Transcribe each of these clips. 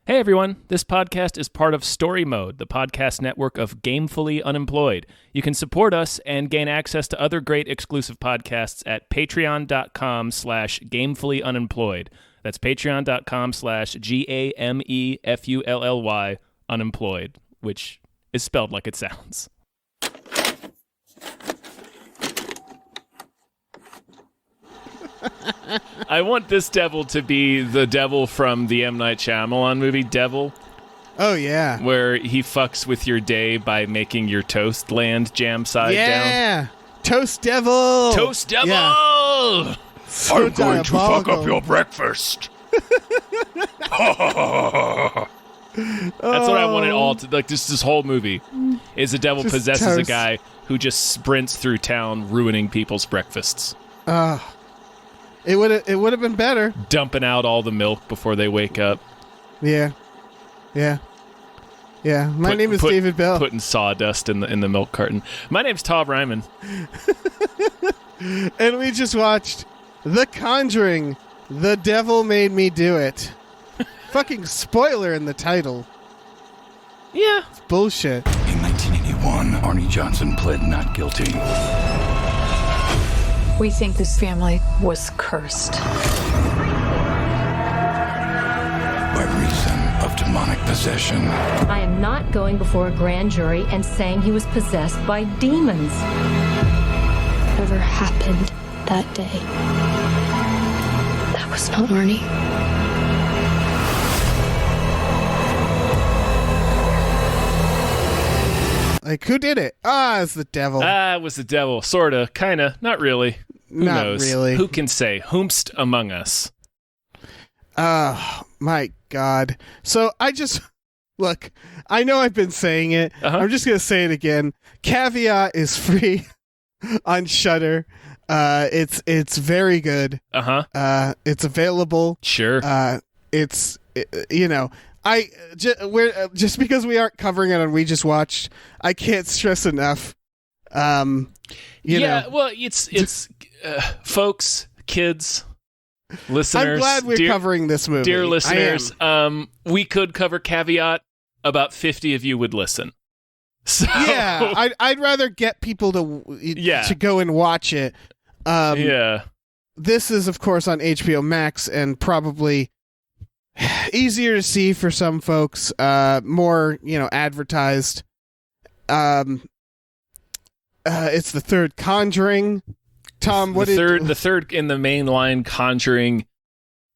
Hey everyone, this podcast is part of Story Mode, the podcast network of Gamefully Unemployed. You can support us and gain access to other great exclusive podcasts at patreon.com/gamefullyunemployed. That's patreon.com/GAMEFULLY unemployed, which is spelled like it sounds. I want this devil to be the devil from the M. Night Shyamalan movie, Devil. Oh, yeah. Where he fucks with your day by making your toast land jam side down. Yeah! Toast devil! Toast devil! Yeah. So I'm going to fuck up your breakfast. That's what I want it all to, like, this whole movie is the devil Just possesses toast. a guy who just sprints through town ruining people's breakfasts. It would have been better. Dumping out all the milk before they wake up. Yeah. My name is David Bell. Putting sawdust in the milk carton. My name's Tom Ryman. And we just watched The Conjuring. The Devil Made Me Do It. Fucking spoiler in the title. Yeah. It's bullshit. In 1981, Arnie Johnson pled not guilty. We think this family was cursed. By reason of demonic possession. I am not going before a grand jury and saying he was possessed by demons. Whatever happened that day, that was not Arnie. Like, who did it? It's the devil. It was the devil. Sorta. Kinda. Not really. Who Not knows? really. Who can say? Whomst among us? My God. So I just... Look, I know I've been saying it. Uh-huh. I'm just going to say it again. Caveat is free on Shudder. It's very good. Uh-huh. It's available. Sure. It's just because we aren't covering it on We Just Watched, I can't stress enough. You know. Well, it's folks, kids, listeners. I'm glad we're covering this movie. Dear listeners, I am. we could cover Caveat. About 50 of you would listen. So Yeah, I'd rather get people to go and watch it. Yeah. This is, of course, on HBO Max and probably easier to see for some folks. More, advertised. It's the third Conjuring. Tom, the third in the mainline Conjuring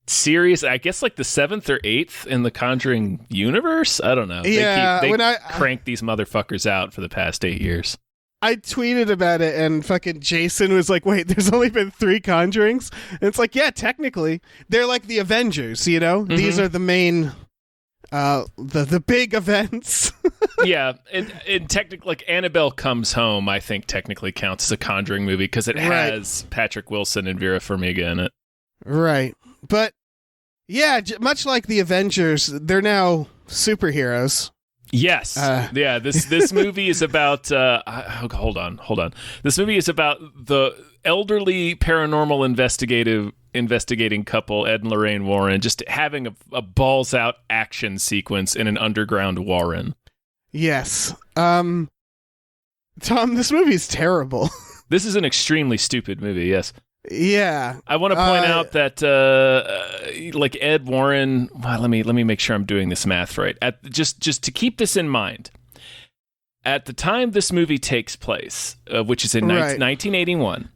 series? I guess like the 7th or 8th in the Conjuring universe. I don't know. Yeah, they crank these motherfuckers out for the past 8 years. I tweeted about it, and fucking Jason was like, "Wait, there's only been 3 Conjurings?" And it's like, yeah, technically, they're like the Avengers. Mm-hmm. These are the main, the big events. Yeah, and technically, like Annabelle Comes Home, I think technically counts as a Conjuring movie because it has Patrick Wilson and Vera Farmiga in it. Right, but yeah, much like the Avengers, they're now superheroes. Yes. Yeah, this movie is about hold on. This movie is about the elderly paranormal investigating couple, Ed and Lorraine Warren, just having a balls out action sequence in an underground warren. Yes. Tom, this movie's terrible. This is an extremely stupid movie, yes. Yeah. I want to point out that like Ed Warren, well, let me make sure I'm doing this math right. Just to keep this in mind. At the time this movie takes place, which is in 1981,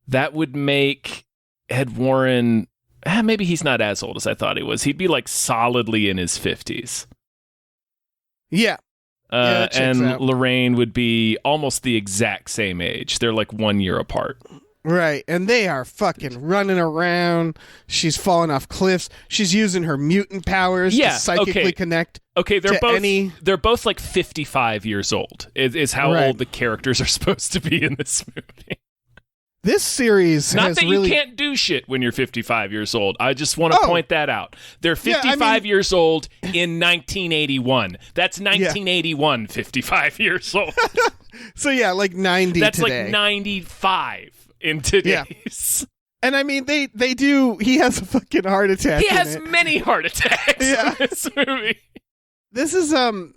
that would make Ed Warren, maybe he's not as old as I thought he was. He'd be like solidly in his 50s. Yeah. That checks and out. Lorraine would be almost the exact same age. They're like 1 year apart. Right, and they are fucking running around. She's falling off cliffs. She's using her mutant powers to psychically connect. Okay, they're both like 55 years old. Is how old the characters are supposed to be in this movie. This series Not has that really... you can't do shit when you're 55 years old. I just want to point that out. They're 55 years old in 1981. That's 1981, 55 years old. So yeah, like 90 That's today. like 95 in today's. And I mean, they do. He has a fucking heart attack. He has many heart attacks Yeah. in this movie. This is all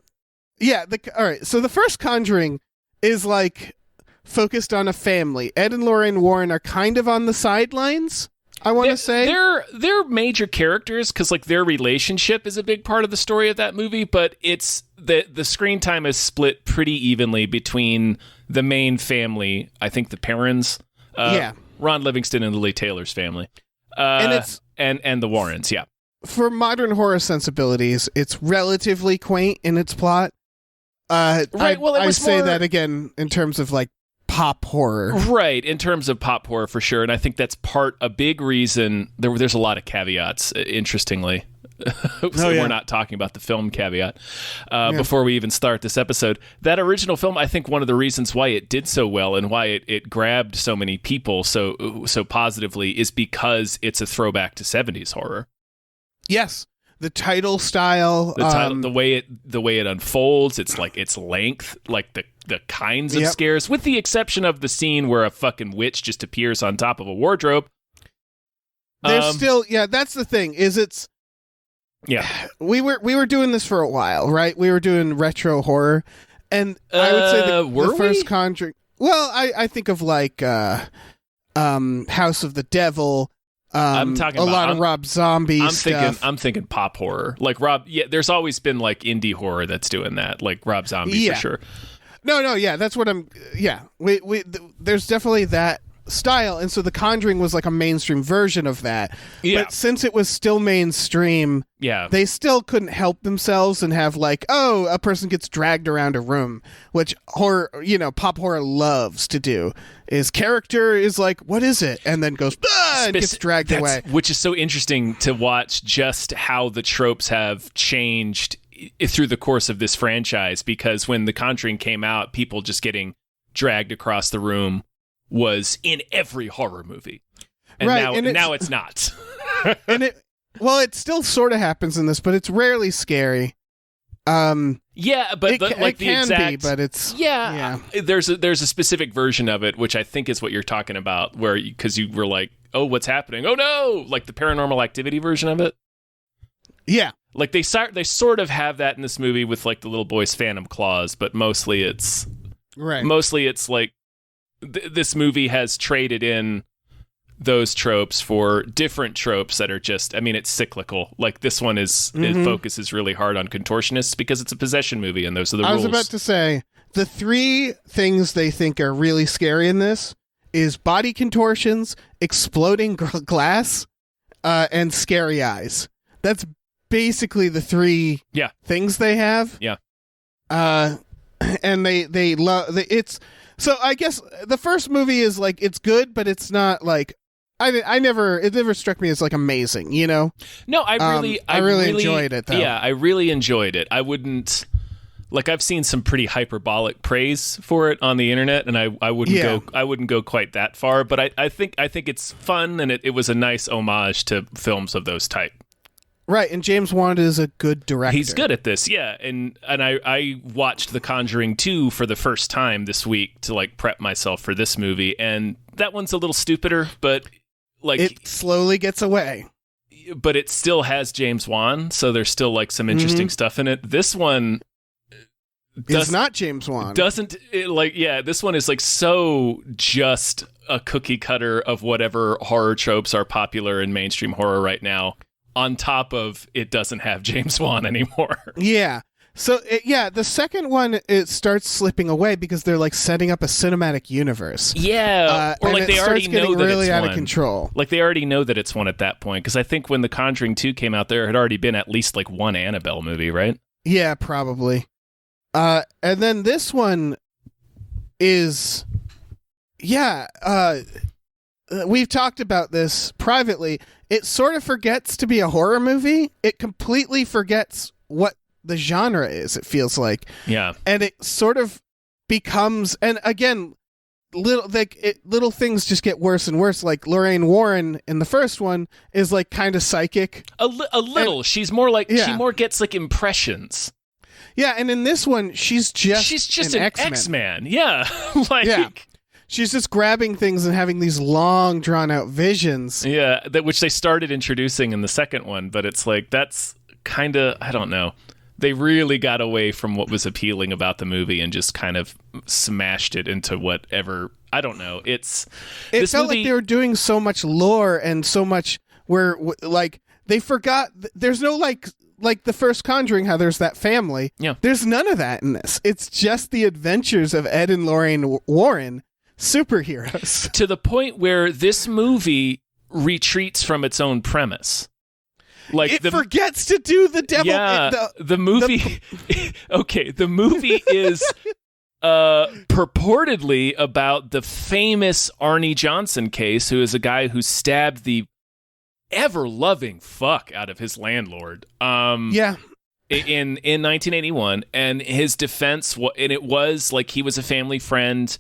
right. So the first Conjuring is like focused on a family. Ed and Lorraine Warren are kind of on the sidelines, I want to say. They're major characters because like their relationship is a big part of the story of that movie, but it's the screen time is split pretty evenly between the main family, I think the Perrins, Ron Livingston and Lily Taylor's family, and the Warrens, yeah. For modern horror sensibilities, it's relatively quaint in its plot. Right. Well, I say that again in terms of like pop horror. Right, in terms of pop horror for sure, and I think that's a big reason. There's a lot of caveats, interestingly. We're not talking about the film caveat before we even start this episode. That original film, I think one of the reasons why it did so well and why it grabbed so many people so positively is because it's a throwback to 70s horror. Yes. The title style, the way it unfolds, it's like its length, like the kinds of scares, with the exception of the scene where a fucking witch just appears on top of a wardrobe. There's still, that's the thing. We were doing this for a while, right? We were doing retro horror, and I would say the first Conjuring. Well, I think of like House of the Devil. I'm talking a lot of Rob Zombie stuff. I'm thinking pop horror, like Rob. Yeah, there's always been like indie horror that's doing that, like Rob Zombie for sure. No, that's what I'm. Yeah, there's definitely that style, and so The Conjuring was like a mainstream version of that. Yeah. But since it was still mainstream, they still couldn't help themselves and have like, oh, a person gets dragged around a room, which horror, pop horror loves to do. Is character is like, what is it? And then goes, and gets dragged away. Which is so interesting to watch just how the tropes have changed through the course of this franchise, because when The Conjuring came out, people just getting dragged across the room was in every horror movie. And now it's not. And it still sort of happens in this, but it's rarely scary. Yeah, but it can be, but it's There's a specific version of it, which I think is what you're talking about, where because you were like, oh, what's happening? Oh no, like the Paranormal Activity version of it. Yeah, like they sort of have that in this movie with like the little boy's phantom claws, but mostly it's like this movie has traded in those tropes for different tropes that are just, I mean, it's cyclical. Like this one it focuses really hard on contortionists because it's a possession movie, and those are the rules. I was about to say, the three things they think are really scary in this is body contortions, exploding glass, and scary eyes. That's basically the three things they have. Yeah. And they love it's. So I guess the first movie is like, it's good, but it's not like, it never struck me as like amazing, No, I really enjoyed it though. Yeah, I really enjoyed it. I wouldn't, like, I've seen some pretty hyperbolic praise for it on the internet, and I wouldn't go quite that far, but I think it's fun, and it was a nice homage to films of those type. Right, and James Wan is a good director. He's good at this, yeah. And I watched The Conjuring 2 for the first time this week to like prep myself for this movie, and that one's a little stupider, but like it slowly gets away. But it still has James Wan, so there's still like some interesting stuff in it. This one is not James Wan. This one is like so just a cookie cutter of whatever horror tropes are popular in mainstream horror right now. On top of it doesn't have James Wan anymore. Yeah. So, the second one, it starts slipping away because they're like setting up a cinematic universe. Yeah. Or like they already know that really it's out one. Of control. Like they already know that it's one at that point. Because I think when The Conjuring 2 came out, there had already been at least like one Annabelle movie, right? Yeah, probably. And then this one is, we've talked about this privately. It sort of forgets to be a horror movie. It completely forgets what the genre is, it feels like. Yeah. And it sort of becomes, and again, little things just get worse and worse. Like Lorraine Warren in the first one is like kind of psychic. A little. And she's more like, she more gets like impressions. Yeah, and in this one, she's just an X-Man. Yeah. She's just grabbing things and having these long, drawn-out visions. Yeah, which they started introducing in the second one, but it's like, that's kind of, I don't know. They really got away from what was appealing about the movie and just kind of smashed it into whatever, I don't know. It felt like they were doing so much lore and so much where, like, they forgot, there's no, like the first Conjuring, how there's that family. Yeah. There's none of that in this. It's just the adventures of Ed and Lorraine Warren, superheroes. To the point where this movie retreats from its own premise. Like it forgets to do the devil. Yeah, the movie. Okay, the movie is purportedly about the famous Arnie Johnson case, who is a guy who stabbed the ever-loving fuck out of his landlord. Yeah. In 1981, and his defense, and it was like he was a family friend.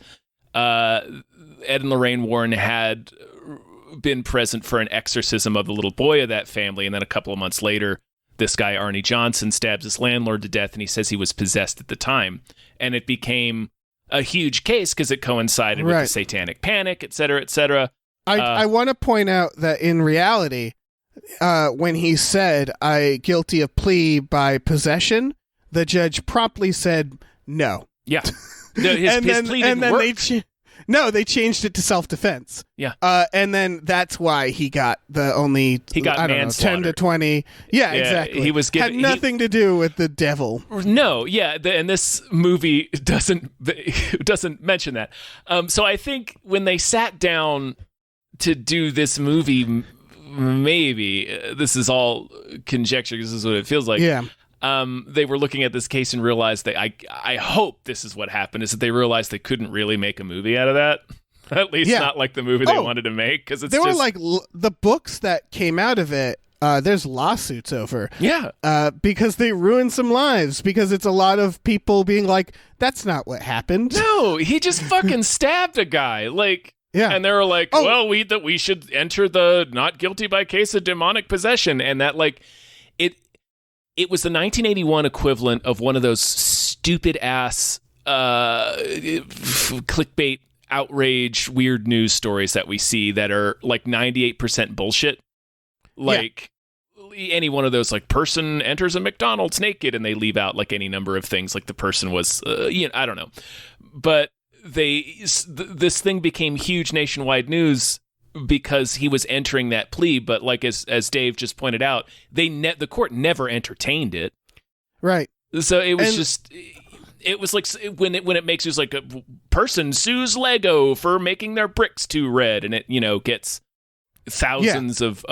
Ed and Lorraine Warren had been present for an exorcism of the little boy of that family, and then a couple of months later, this guy Arnie Johnson stabs his landlord to death, and he says he was possessed at the time, and it became a huge case because it coincided with the Satanic Panic, et cetera, et cetera. I want to point out that in reality, when he said, "I guilty of plea by possession," the judge promptly said no. Yeah. His plea didn't work. They changed it to self-defense. Yeah. And then that's why he got manslaughter. 10 to 20. Yeah, exactly. He was had nothing to do with the devil. No, yeah, and this movie doesn't mention that. So I think when they sat down to do this movie, maybe this is all conjecture because this is what it feels like. Yeah. They were looking at this case and realized that I hope this is what happened, is that they realized they couldn't really make a movie out of that. At least not like the movie they wanted to make. Because there were like the books that came out of it. There's lawsuits over. Yeah. Because they ruined some lives. Because it's a lot of people being like, that's not what happened. No, he just fucking stabbed a guy. Like. Yeah. And they were like, well, we should enter the not guilty by case of demonic possession. And that, like, it was the 1981 equivalent of one of those stupid ass clickbait, outrage, weird news stories that we see that are like 98% bullshit. Like any one of those, like, person enters a McDonald's naked, and they leave out like any number of things, like the person was, I don't know. But this thing became huge nationwide news because he was entering that plea, but like as Dave just pointed out, the court never entertained it. Right. So it was it was like when it makes it like a person sues Lego for making their bricks too red, and it gets thousands of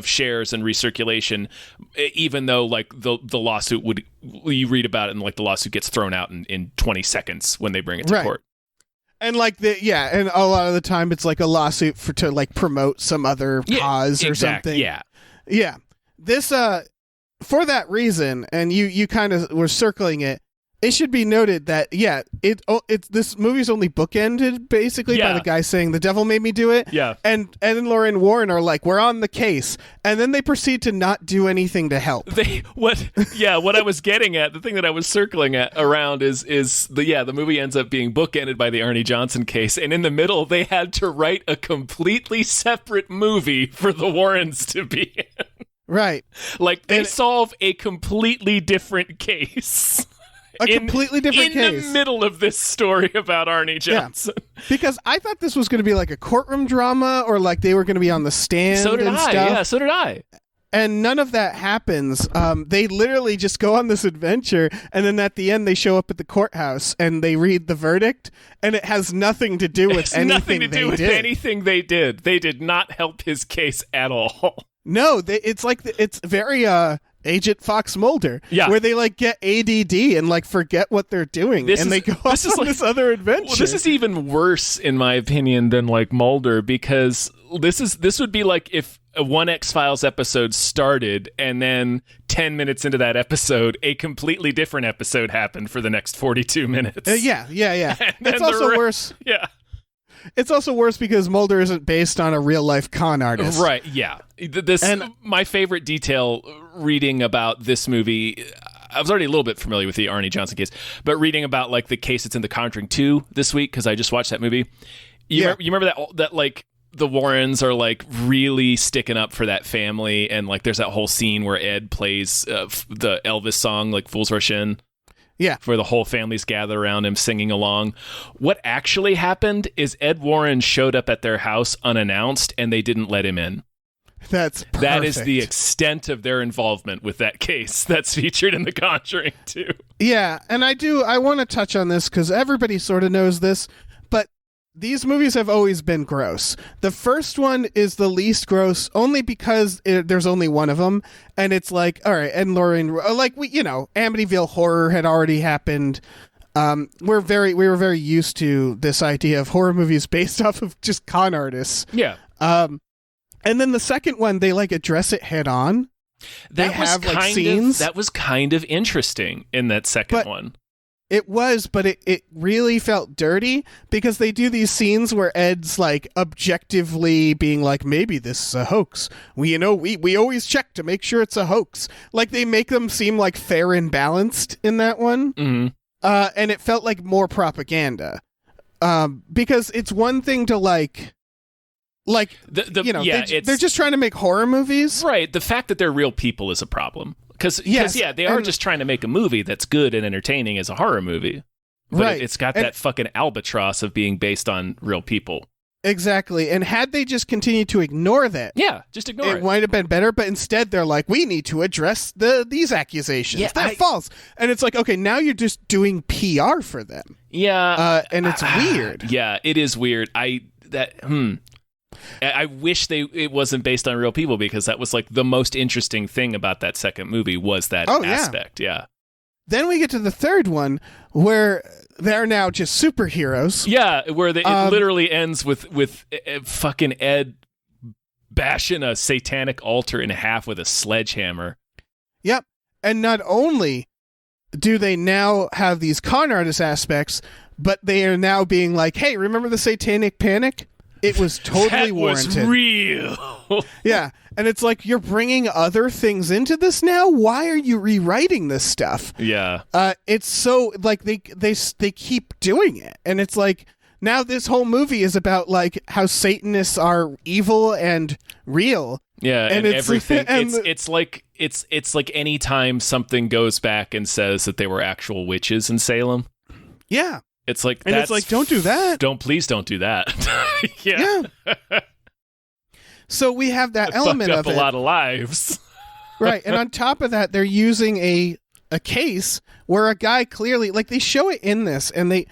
shares and recirculation, even though like the lawsuit you read about it and like the lawsuit gets thrown out in 20 seconds when they bring it to court. And like and a lot of the time it's like a lawsuit to like promote some other cause or something. Yeah. This for that reason, and you kind of were circling it. It should be noted that this movie's only bookended basically by the guy saying the devil made me do it. Yeah. And Ed and Lorraine Warren are like, we're on the case, and then they proceed to not do anything to help. What I was getting at, the thing that I was circling around is the movie ends up being bookended by the Arnie Johnson case, and in the middle they had to write a completely separate movie for the Warrens to be in. Right. Like they solve a completely different case. Completely different case. In the middle of this story about Arnie Johnson. Yeah. Because I thought this was going to be like a courtroom drama, or like they were going to be on the stand so did and I. stuff. Yeah, so did I. And none of that happens. They literally just go on this adventure, and then at the end they show up at the courthouse and they read the verdict, and it has nothing to do with anything they did. They did not help his case at all. No, it's very Agent Fox Mulder, where they like get ADD and like forget what they're doing, they go off on this other adventure. Well, this is even worse, in my opinion, than like Mulder, because this would be like if a One X-Files episode started and then 10 minutes into that episode, a completely different episode happened for the next 42 minutes. Yeah. It's also worse. Yeah. It's also worse because Mulder isn't based on a real-life con artist. Right, yeah. My favorite detail reading about this movie, I was already a little bit familiar with the Arnie Johnson case, but reading about like the case that's in The Conjuring 2 this week, because I just watched that movie. You remember that like the Warrens are like really sticking up for that family, and like there's that whole scene where Ed plays the Elvis song like Fools Rush In. Yeah. Where the whole family's gathered around him singing along. What actually happened is Ed Warren showed up at their house unannounced and they didn't let him in. That's perfect. That is the extent of their involvement with that case that's featured in The Conjuring 2. Yeah, and I want to touch on this because everybody sort of knows this, but these movies have always been gross. The first one is the least gross only because there's only one of them, and it's like, all right, Ed and Lorraine, like Amityville Horror had already happened. We were very used to this idea of horror movies based off of just con artists. Yeah. And then the second one, they like address it head on. They have like scenes. That was kind of interesting in that second one. It was, but it really felt dirty because they do these scenes where Ed's like objectively being like, maybe this is a hoax. We always check to make sure it's a hoax. Like they make them seem like fair and balanced in that one. Mm-hmm. And it felt like more propaganda. Because it's one thing to they're just trying to make horror movies. Right. The fact that they're real people is a problem. Because they are just trying to make a movie that's good and entertaining as a horror movie. But right. It's got that fucking albatross of being based on real people. Exactly. And had they just continued to ignore that, just ignore it. It might have been better, but instead they're like, we need to address these accusations. Yeah, they're false. And it's like, okay, now you're just doing PR for them. Yeah. And it's weird. Yeah, it is weird. I wish it wasn't based on real people, because that was like the most interesting thing about that second movie was that aspect. Yeah. Then we get to the third one where they're now just superheroes. Yeah, where it literally ends with fucking Ed bashing a satanic altar in half with a sledgehammer. Yep. And not only do they now have these con artist aspects, but they are now being like, hey, remember the satanic panic? It was totally warranted. That was real. Yeah. And it's like, you're bringing other things into this now? Why are you rewriting this stuff? Yeah. It's so, like, they keep doing it. And it's like, now this whole movie is about, like, how Satanists are evil and real. Yeah, and everything. It's like any time something goes back and says that they were actual witches in Salem. Yeah. It's like, and it's like, don't do that. Please don't do that. Yeah. So we have that element of it. A lot of lives. Right. And on top of that, they're using a case where a guy clearly, like, they show it in this, and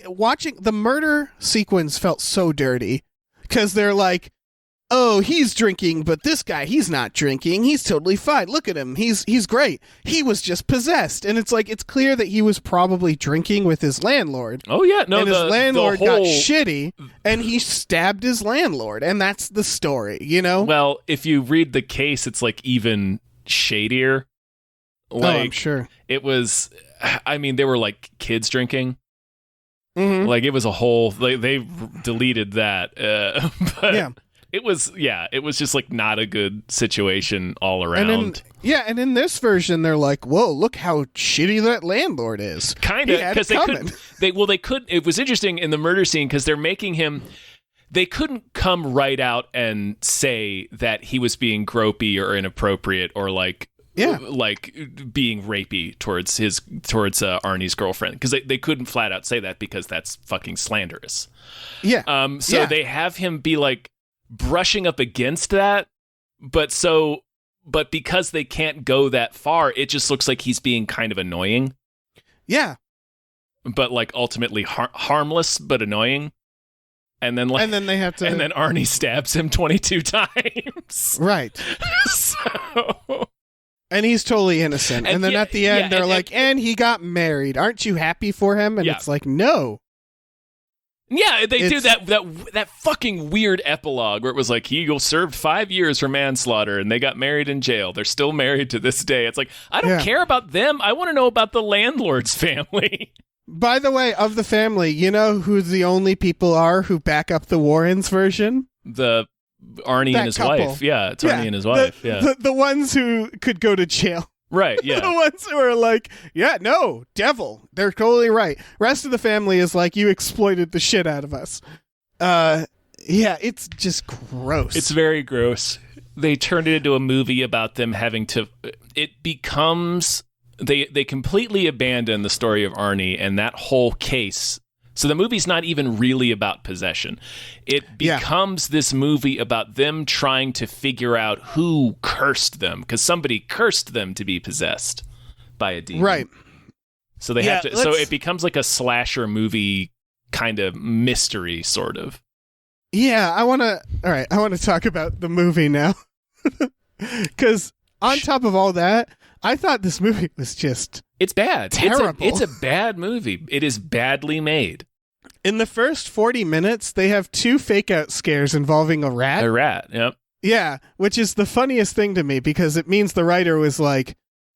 watching the murder sequence felt so dirty because they're like, oh, he's drinking, but this guy, he's not drinking. He's totally fine. Look at him. He's great. He was just possessed. And it's like, it's clear that he was probably drinking with his landlord. Oh, yeah. No, and his landlord got shitty, and he stabbed his landlord. And that's the story, you know? Well, if you read the case, it's like even shadier. Like, I'm sure. It was, I mean, they were like kids drinking. Mm-hmm. Like, it was a whole, they deleted that. But yeah. It was just like not a good situation all around. And in this version, they're like, whoa, look how shitty that landlord is. Kind of, because they couldn't. It was interesting in the murder scene because they're making him. They couldn't come right out and say that he was being gropey or inappropriate or like being rapey towards Arnie's girlfriend, because they couldn't flat out say that because that's fucking slanderous. Yeah. So they have him be like brushing up against that, but because they can't go that far, it just looks like he's being kind of annoying. Yeah. But like ultimately harmless but annoying. And then they have to, and then Arnie stabs him 22 times. Right. So, and he's totally innocent. And then at the end they're like, and he got married. Aren't you happy for him? And it's like, no. Yeah, they do that fucking weird epilogue where it was like, he served 5 years for manslaughter and they got married in jail. They're still married to this day. It's like, I don't care about them. I want to know about the landlord's family. By the way, of the family, you know who the only people are who back up the Warrens version? Arnie and his wife. Yeah, it's Arnie and his wife. The ones who could go to jail. Right, yeah. The ones who are like, yeah, no, devil. They're totally right. Rest of the family is like, you exploited the shit out of us. Yeah, it's just gross. It's very gross. They turned it into a movie about them having to... It becomes... They completely abandon the story of Arnie and that whole case. So the movie's not even really about possession. It becomes this movie about them trying to figure out who cursed them, because somebody cursed them to be possessed by a demon. Right. So they have to. So it becomes like a slasher movie kind of mystery, sort of. Yeah, I want to talk about the movie now. Because on top of all that, I thought this movie was just... It's bad. Terrible. It's a bad movie. It is badly made. In the first 40 minutes, they have 2 fake-out scares involving a rat. A rat, yep. Yeah, which is the funniest thing to me, because it means the writer was like,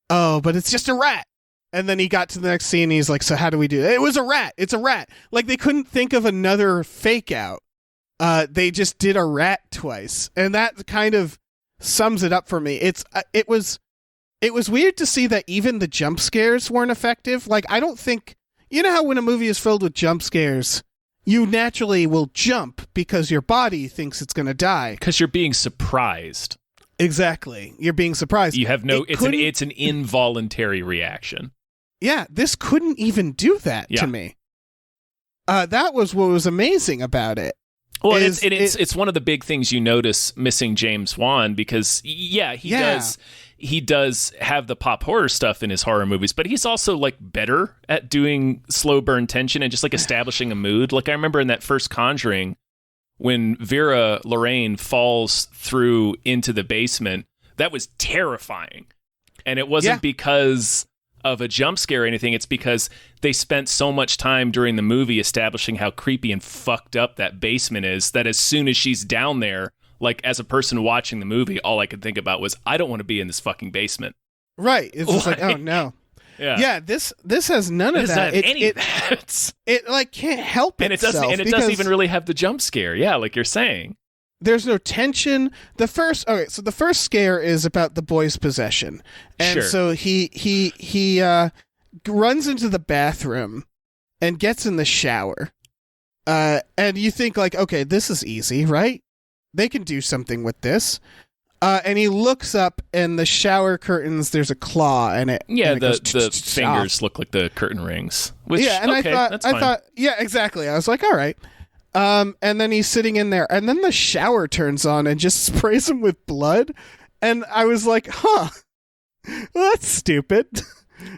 oh, but it's just a rat. And then he got to the next scene, and he's like, so how do we do it? It was a rat. It's a rat. Like, they couldn't think of another fake-out. They just did a rat twice. And that kind of sums it up for me. It was weird to see that even the jump scares weren't effective. Like, I don't think... You know how when a movie is filled with jump scares, you naturally will jump because your body thinks it's going to die. Because you're being surprised. Exactly. You're being surprised. You have no... It's an involuntary reaction. Yeah, this couldn't even do that to me. That was what was amazing about it. Well, it's one of the big things you notice missing James Wan, because he does have the pop horror stuff in his horror movies, but he's also like better at doing slow burn tension and just like establishing a mood. Like I remember in that first Conjuring, when Vera Lorraine falls through into the basement, that was terrifying. And it wasn't because of a jump scare or anything. It's because they spent so much time during the movie establishing how creepy and fucked up that basement is, that as soon as she's down there, like as a person watching the movie, all I could think about was, I don't want to be in this fucking basement. Right. It's just like, oh no. Yeah. This has none of that. It like can't help itself. And it doesn't even really have the jump scare. Yeah, like you're saying. There's no tension. So the first scare is about the boy's possession. And so he runs into the bathroom and gets in the shower. And you think like, okay, this is easy, right? They can do something with this. And he looks up, and the shower curtains, there's a claw in it. Yeah, and the fingers look like the curtain rings. Which, and I thought, yeah, exactly. I was like, all right. And then he's sitting in there, and then the shower turns on and just sprays him with blood. And I was like, huh, well, that's stupid.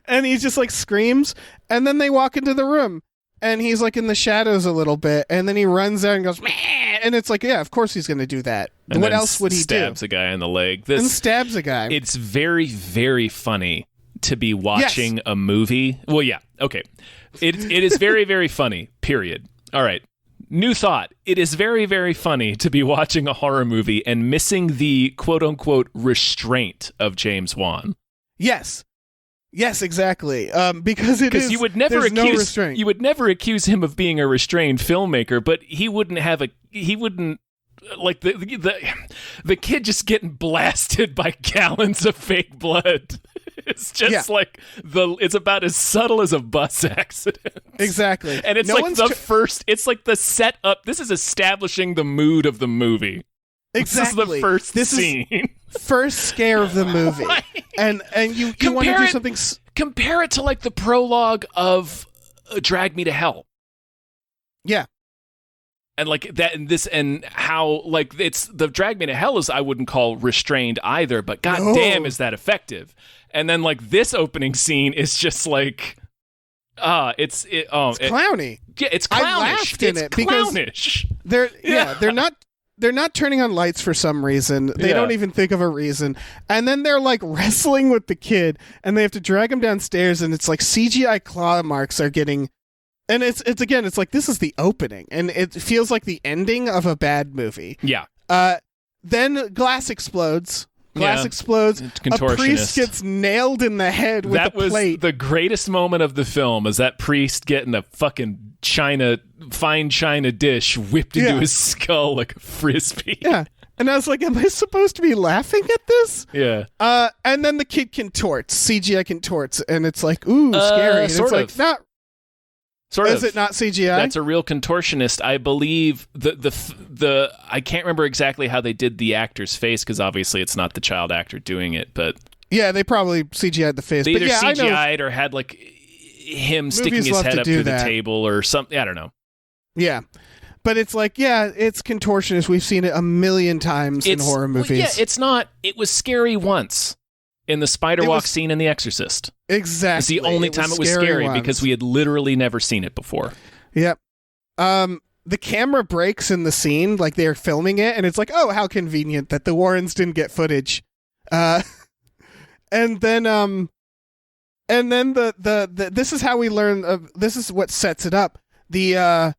And he just like screams, and then they walk into the room, and he's like in the shadows a little bit, and then he runs out and goes, meh! And it's like, yeah, of course he's going to do that. And what else would he do? Stabs a guy in the leg. And stabs a guy. It's very, very funny to be watching a movie. Well, yeah, okay. It is very, very funny, period. All right. New thought. It is very, very funny to be watching a horror movie and missing the quote-unquote restraint of James Wan. Yes, exactly. Because you would never accuse him of being a restrained filmmaker, but he wouldn't like the kid just getting blasted by gallons of fake blood. It's just like it's about as subtle as a bus accident. Exactly. And it's it's like the setup. This is establishing the mood of the movie. Exactly. This is the first scene. First scare of the movie. Right. And you want to do something... Compare it to like the prologue of Drag Me to Hell. Yeah. And like that and this and how like it's the Drag Me to Hell is I wouldn't call restrained either, but goddamn is that effective. And then like this opening scene is just like it's clowny. Yeah, it's clownish. I laughed in it because they're not turning on lights for some reason. They don't even think of a reason. And then they're like wrestling with the kid, and they have to drag him downstairs, and it's like CGI claw marks are getting... And it's like, this is the opening, and it feels like the ending of a bad movie. Yeah. Then glass explodes. Explodes. A priest gets nailed in the head with a plate. That was the greatest moment of the film, is that priest getting a fucking fine china dish whipped into his skull like a frisbee. Yeah. And I was like, am I supposed to be laughing at this? Yeah. And then the kid contorts, CGI contorts, and it's like, ooh, scary. And sort it's of. like, not. Sort Is of. it not CGI? That's a real contortionist. I believe the I can't remember exactly how they did the actor's face because obviously it's not the child actor doing it, but yeah, they probably CGI'd the face. They but either yeah, CGI'd or had like him sticking Movies his love head to up do through that. the table or something. I don't know. Yeah. But it's like, yeah, it's contortionist. We've seen it a million times in horror movies. Well, yeah, it's not. It was scary once in the spider walk scene in The Exorcist. Exactly. It's the only time it was scary because we had literally never seen it before. Yep. The camera breaks in the scene, like they're filming it, and it's like, oh, how convenient that the Warrens didn't get footage. And then the this is how we learn. This is what sets it up. The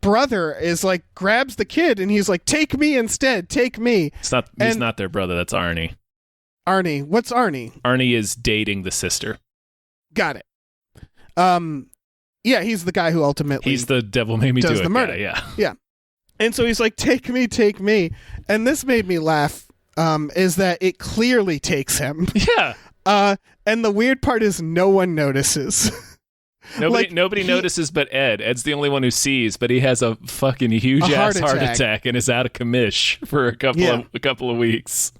brother is like grabs the kid and he's like, take me instead, take me. He's not their brother. That's Arnie. Arnie, what's Arnie? Arnie is dating the sister. Got it. Yeah, he's the guy who ultimately he's the devil made me do does it the murder. Guy, yeah. And so he's like, take me. And this made me laugh. Is that it clearly takes him? Yeah. And the weird part is no one notices. Nobody notices but Ed. Ed's the only one who sees, but he has a fucking huge ass heart attack and is out of commish for a couple of weeks.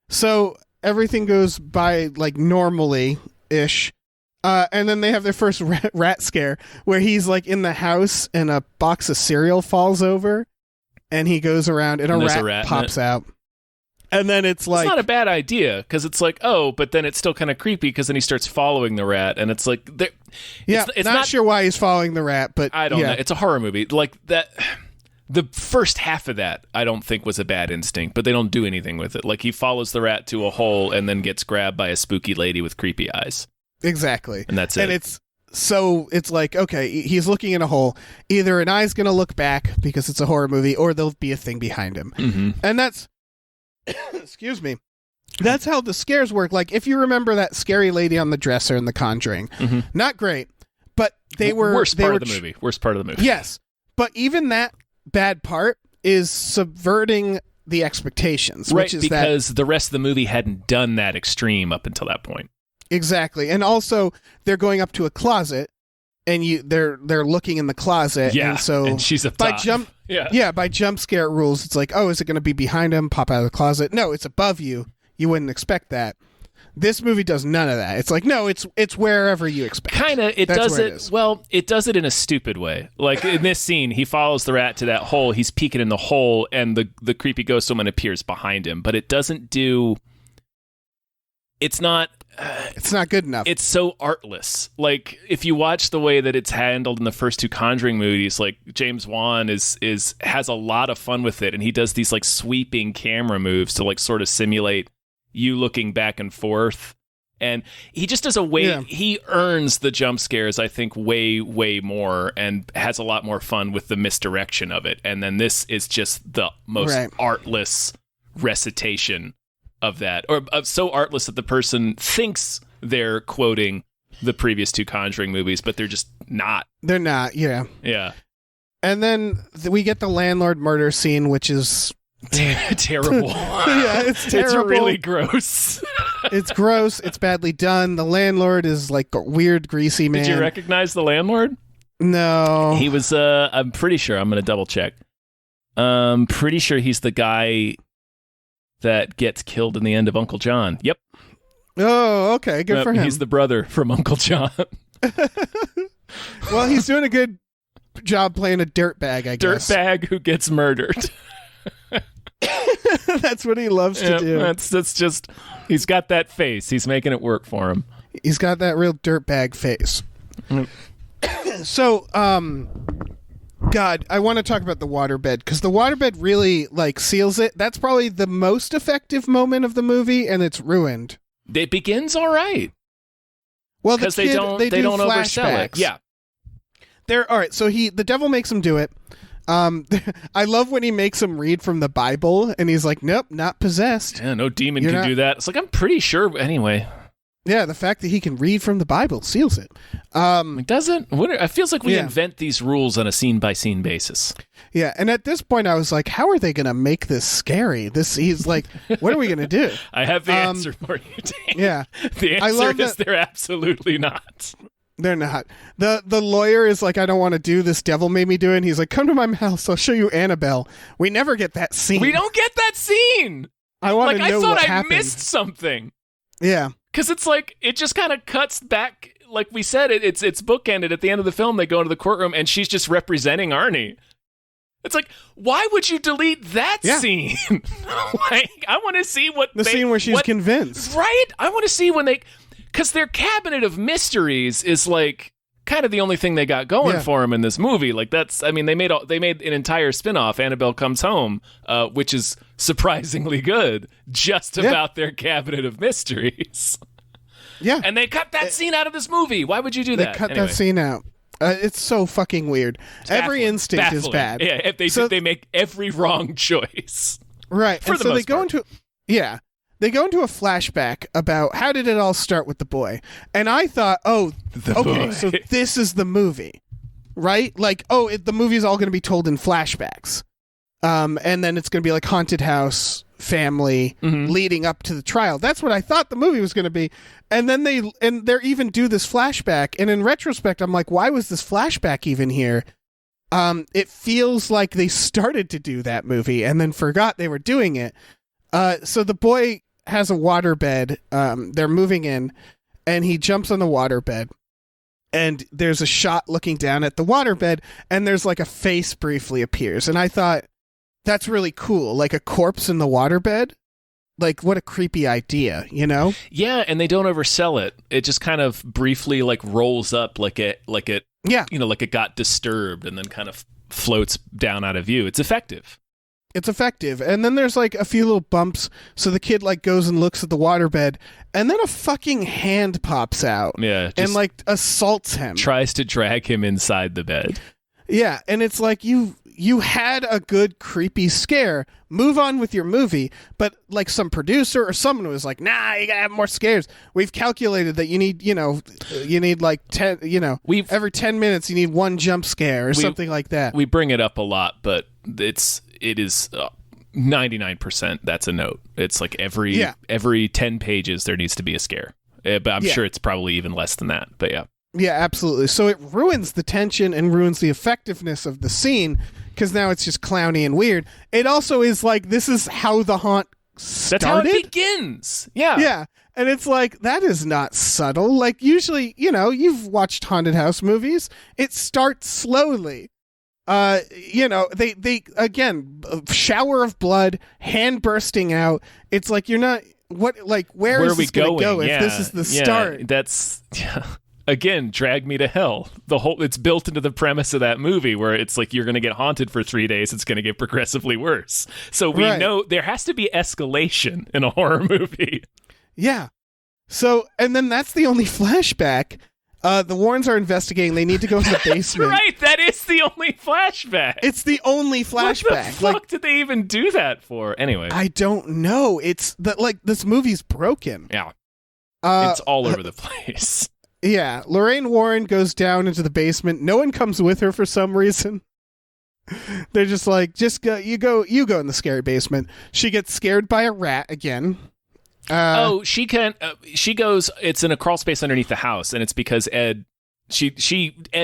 So everything goes by like normally ish. And then they have their first rat scare where he's like in the house and a box of cereal falls over and he goes around and a rat pops out. And then it's like... It's not a bad idea because it's like, oh, but then it's still kind of creepy because then he starts following the rat and it's like... It's not sure why he's following the rat, but... I don't know. It's a horror movie. Like that... The first half of that, I don't think was a bad instinct, but they don't do anything with it. Like he follows the rat to a hole and then gets grabbed by a spooky lady with creepy eyes. Exactly. And that's it. And it's like, okay, he's looking in a hole. Either an eye's going to look back because it's a horror movie or there'll be a thing behind him. Mm-hmm. And that's... excuse me. That's how the scares work. Like, if you remember that scary lady on the dresser in The Conjuring, not great, but they were... Worst part of the movie. Worst part of the movie. Yes. But even that bad part is subverting the expectations. Right, which is because the rest of the movie hadn't done that extreme up until that point. Exactly. And also, they're going up to a closet, and they're looking in the closet. Yeah, and so and she's up top. By jump scare rules, it's like, oh, is it going to be behind him, pop out of the closet? No, it's above you. You wouldn't expect that. This movie does none of that. It's like, no, it's wherever you expect. Kind of, it does it. Well, it does it in a stupid way. Like in this scene, he follows the rat to that hole. He's peeking in the hole, and the creepy ghost woman appears behind him. But it doesn't do. It's not good enough. It's so artless. Like if you watch the way that it's handled in the first two Conjuring movies, like James Wan has a lot of fun with it, and he does these like sweeping camera moves to like sort of simulate you looking back and forth, and he just does he earns the jump scares, I think, way more, and has a lot more fun with the misdirection of it. And then this is just the most artless recitation of that, or so artless that the person thinks they're quoting the previous two Conjuring movies, but they're just not. They're not. Yeah. And then we get the landlord murder scene, which is terrible. Yeah, it's terrible. It's really gross. It's gross. It's badly done. The landlord is like a weird, greasy man. Did you recognize the landlord? No. He was, I'm pretty sure, I'm going to double check. Pretty sure he's the guy that gets killed in the end of Uncle John. Yep. Oh, okay. Good for him. He's the brother from Uncle John. Well, he's doing a good job playing a dirtbag, I guess. Dirtbag who gets murdered. That's what he loves to do. That's just, he's got that face. He's making it work for him. He's got that real dirtbag face. So, God, I want to talk about the waterbed, because the waterbed really like seals it. That's probably the most effective moment of the movie, and it's ruined. It begins all right. Well, because they don't oversell it. Yeah. All right. So the devil makes him do it. I love when he makes him read from the Bible, and he's like, "Nope, not possessed." Yeah, no demon can do that. It's like, I'm pretty sure. Anyway, Yeah, the fact that he can read from the Bible seals it. It doesn't. It feels like we invent these rules on a scene-by-scene basis. Yeah, and at this point, I was like, how are they going to make this scary? He's like, what are we going to do? I have the answer for you, Dan. Yeah. The answer is they're absolutely not. They're not. The lawyer is like, I don't want to do this. Devil made me do it. And he's like, come to my house. I'll show you Annabelle. We never get that scene. We don't get that scene. I want to know what happened. I thought I missed something. Yeah. Because it's like, it just kind of cuts back. Like we said, it's bookended. At the end of the film, they go into the courtroom and she's just representing Arnie. It's like, why would you delete that scene? Like, I want to see the scene where she's convinced. Right? I want to see when because their cabinet of mysteries is like kind of the only thing they got going for them in this movie. Like they made an entire spinoff, Annabelle Comes Home, which is surprisingly good, just about their cabinet of mysteries. Yeah. And they cut that scene out of this movie. Why would you do that? They cut that scene out. It's so fucking weird. Every instinct is bad. Yeah, if they make every wrong choice. Right. For the most part. They go into a flashback about how did it all start with the boy. And I thought, so this is the movie. Right? Like, the movie's all going to be told in flashbacks. And then it's going to be like haunted house, family, leading up to the trial. That's what I thought the movie was going to be. And then they even do this flashback. And in retrospect, I'm like, why was this flashback even here? It feels like they started to do that movie and then forgot they were doing it. So the boy has a waterbed. They're moving in, and he jumps on the waterbed. And there's a shot looking down at the waterbed, and there's like a face briefly appears. And I thought, that's really cool. Like a corpse in the waterbed. Like, what a creepy idea, you know? Yeah, and they don't oversell it. It just kind of briefly like rolls up like it like it got disturbed and then kind of floats down out of view. It's effective. And then there's like a few little bumps. So the kid like goes and looks at the waterbed, and then a fucking hand pops out. Yeah. And like assaults him. Tries to drag him inside the bed. Yeah. And it's like, you had a good creepy scare. Move on with your movie. But like some producer or someone was like, nah, you gotta have more scares. We've calculated that you need like 10, every 10 minutes you need one jump scare or something like that. We bring it up a lot, but it is 99% that's a note. It's like every 10 pages there needs to be a scare. But I'm sure it's probably even less than that. But yeah. Yeah, absolutely. So it ruins the tension and ruins the effectiveness of the scene because now it's just clowny and weird. It also is like, this is how the haunt started. That's how it begins. Yeah. Yeah. And it's like, that is not subtle. Like usually, you've watched haunted house movies. It starts slowly. They again, shower of blood, hand bursting out. It's like, you're not, where is this going to go if this is the start? That's, again, drag me to hell. It's built into the premise of that movie where it's like you're going to get haunted for 3 days. It's going to get progressively worse. So we know there has to be escalation in a horror movie. Yeah. So, and then that's the only flashback. The Warrens are investigating. They need to go in the basement. Right, that is the only flashback. It's the only flashback. What the fuck did they even do that for? Anyway, I don't know. It's that this movie's broken. Yeah, it's all over the place. Yeah, Lorraine Warren goes down into the basement. No one comes with her for some reason. They're just like, just go. You go in the scary basement. She gets scared by a rat again. She can. She goes. It's in a crawl space underneath the house, and it's because Ed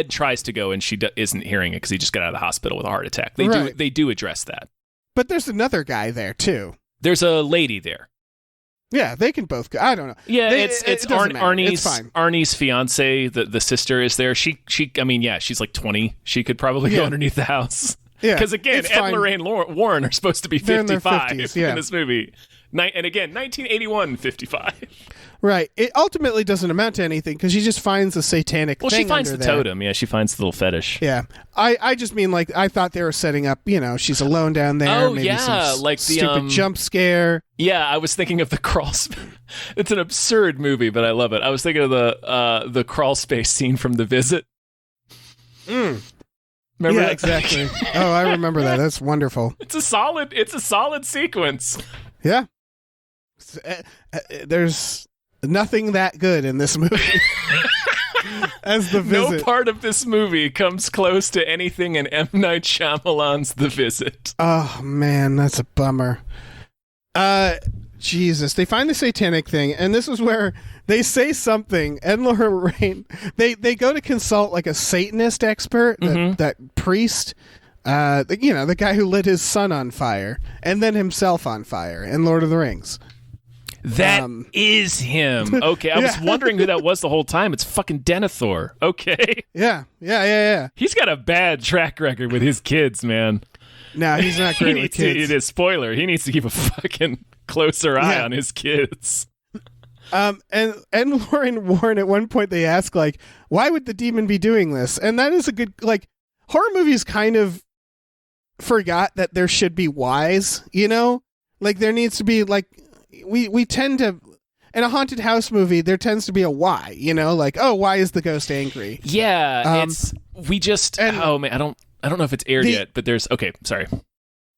tries to go, and she isn't hearing it because he just got out of the hospital with a heart attack. They do address that. But there's another guy there too. There's a lady there. Yeah, they can both go. I don't know. Yeah, it's Arnie's. It's fine. Arnie's fiance, the sister, is there. She's like 20. She could probably go underneath the house. Yeah, because again, Ed and Lorraine Warren are supposed to be 55 in this movie. And again, 1981, 55. Right. It ultimately doesn't amount to anything because she just finds a satanic thing. Well, she finds the there. totem. Yeah, she finds the little fetish. Yeah. I just mean, like, I thought they were setting up, she's alone down there. Oh, maybe some like the stupid jump scare. Yeah, I was thinking of the crawl space. It's an absurd movie, but I love it. I was thinking of the crawl space scene from The Visit. Remember that? Exactly. Oh, I remember that. That's wonderful. It's a solid sequence. Yeah. There's Nothing that good in this movie. As The Visit. No part of this movie comes close to anything in M. Night Shyamalan's The Visit. Oh, man, that's a bummer. Jesus, they find the satanic thing, and this is where they say something. Ed and Lorraine, they go to consult like a Satanist expert, that priest, the guy who lit his son on fire, and then himself on fire in Lord of the Rings. That is him. Okay, I was wondering who that was the whole time. It's fucking Denethor. Okay. Yeah. He's got a bad track record with his kids, man. No, he's not great with kids. It is spoiler. He needs to keep a fucking closer eye on his kids. And Lauren Warren, at one point they ask, like, why would the demon be doing this? And that is a good, like, horror movies kind of forgot that there should be whys, you know? Like, there needs to be, like, we tend to, in a haunted house movie, there tends to be a why, you know? Like, oh, why is the ghost angry? Yeah, oh man, I don't know if it's aired yet, but there's, okay, sorry.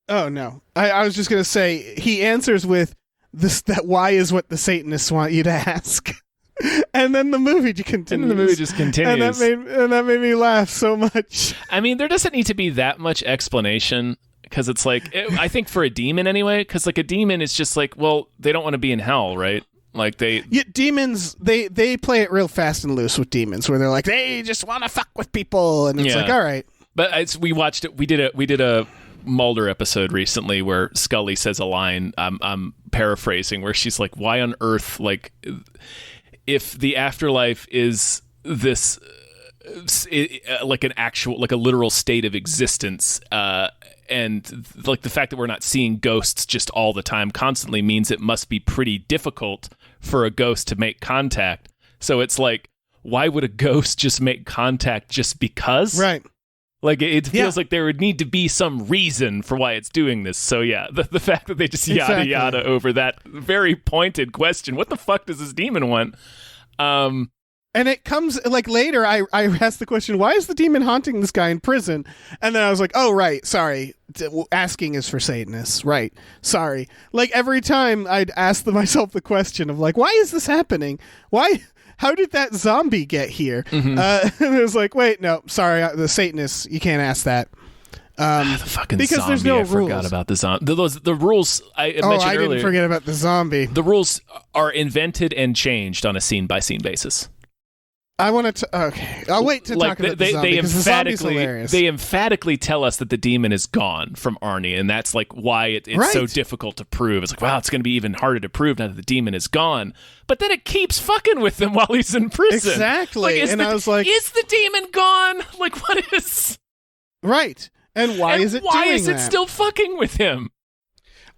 Oh, no. I was just going to say, he answers with, that why is what the Satanists want you to ask. And then the movie just continues. And that made me laugh so much. I mean, there doesn't need to be that much explanation, because it's like, I think for a demon anyway, because like a demon is just like, well, they don't want to be in hell, right? Like demons, they play it real fast and loose with demons, where they're like, they just want to fuck with people, and it's like, all right. But we watched it. We did a Mulder episode recently where Scully says a line, I'm paraphrasing, where she's like, why on earth, like, if the afterlife is this like an actual, like a literal state of existence, and like the fact that we're not seeing ghosts just all the time constantly means it must be pretty difficult for a ghost to make contact. So it's like, why would a ghost just make contact just because? Right. Like, it feels like there would need to be some reason for why it's doing this. So, yeah, the fact that they just yada over that very pointed question, what the fuck does this demon want? And it comes, like, later, I asked the question, why is the demon haunting this guy in prison? And then I was like, oh, right, sorry. Asking is for Satanists. Right. Sorry. Like, every time I'd ask myself the question of, like, why is this happening? How did that zombie get here? And it was like, wait, no, sorry, the Satanists, you can't ask that. The fucking because zombie, there's no I rules. forgot about the zombie. The rules I mentioned earlier. I didn't forget about the zombie. The rules are invented and changed on a scene-by-scene basis. I want to. Okay, I'll wait to talk about the zombie, because the zombie's hilarious. They emphatically tell us that the demon is gone from Arnie, and that's like why it's so difficult to prove. It's like, wow, it's going to be even harder to prove now that the demon is gone. But then it keeps fucking with him while he's in prison. Exactly. Like, I was like, is the demon gone? Like, what is? Right. And why is it? Why doing is it that? still fucking with him?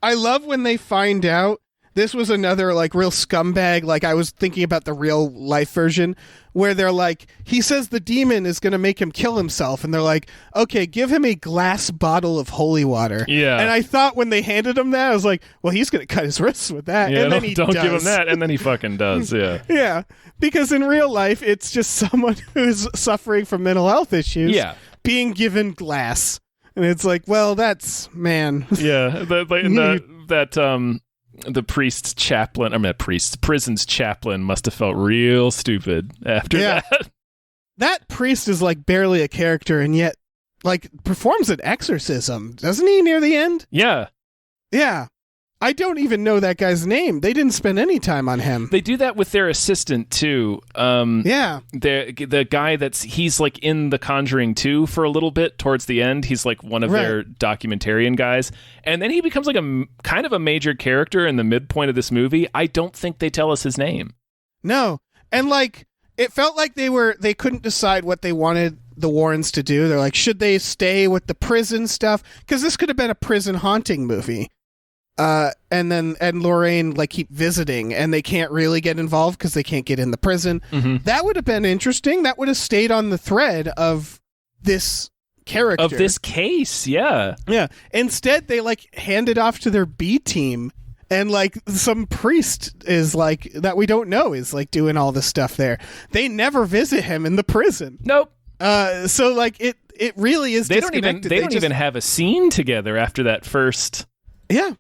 I love when they find out. This was another, like, real scumbag. Like, I was thinking about the real life version where they're like, he says the demon is going to make him kill himself. And they're like, okay, give him a glass bottle of holy water. Yeah. And I thought when they handed him that, I was like, well, he's going to cut his wrists with that. Yeah, and then he don't does. give him that. And then he fucking does. Yeah. Yeah. Because in real life, it's just someone who's suffering from mental health issues being given glass. And it's like, well, that's, man. Yeah. The prison's chaplain must have felt real stupid after that. That priest is like barely a character, and yet like performs an exorcism, doesn't he, near the end? Yeah. Yeah. I don't even know that guy's name. They didn't spend any time on him. They do that with their assistant too. Yeah. The guy he's like in the Conjuring 2 for a little bit towards the end. He's like one of their documentarian guys. And then he becomes like a kind of a major character in the midpoint of this movie. I don't think they tell us his name. No. And like, it felt like they couldn't decide what they wanted the Warrens to do. They're like, should they stay with the prison stuff? Because this could have been a prison haunting movie. And then Ed and Lorraine like keep visiting, and they can't really get involved because they can't get in the prison. Mm-hmm. That would have been interesting. That would have stayed on the thread of this character, of this case. Yeah. Instead, they like hand it off to their B team, and like some priest is like that we don't know is like doing all this stuff there. They never visit him in the prison. Nope. So like it really is. They don't even have a scene together after that first. Yeah.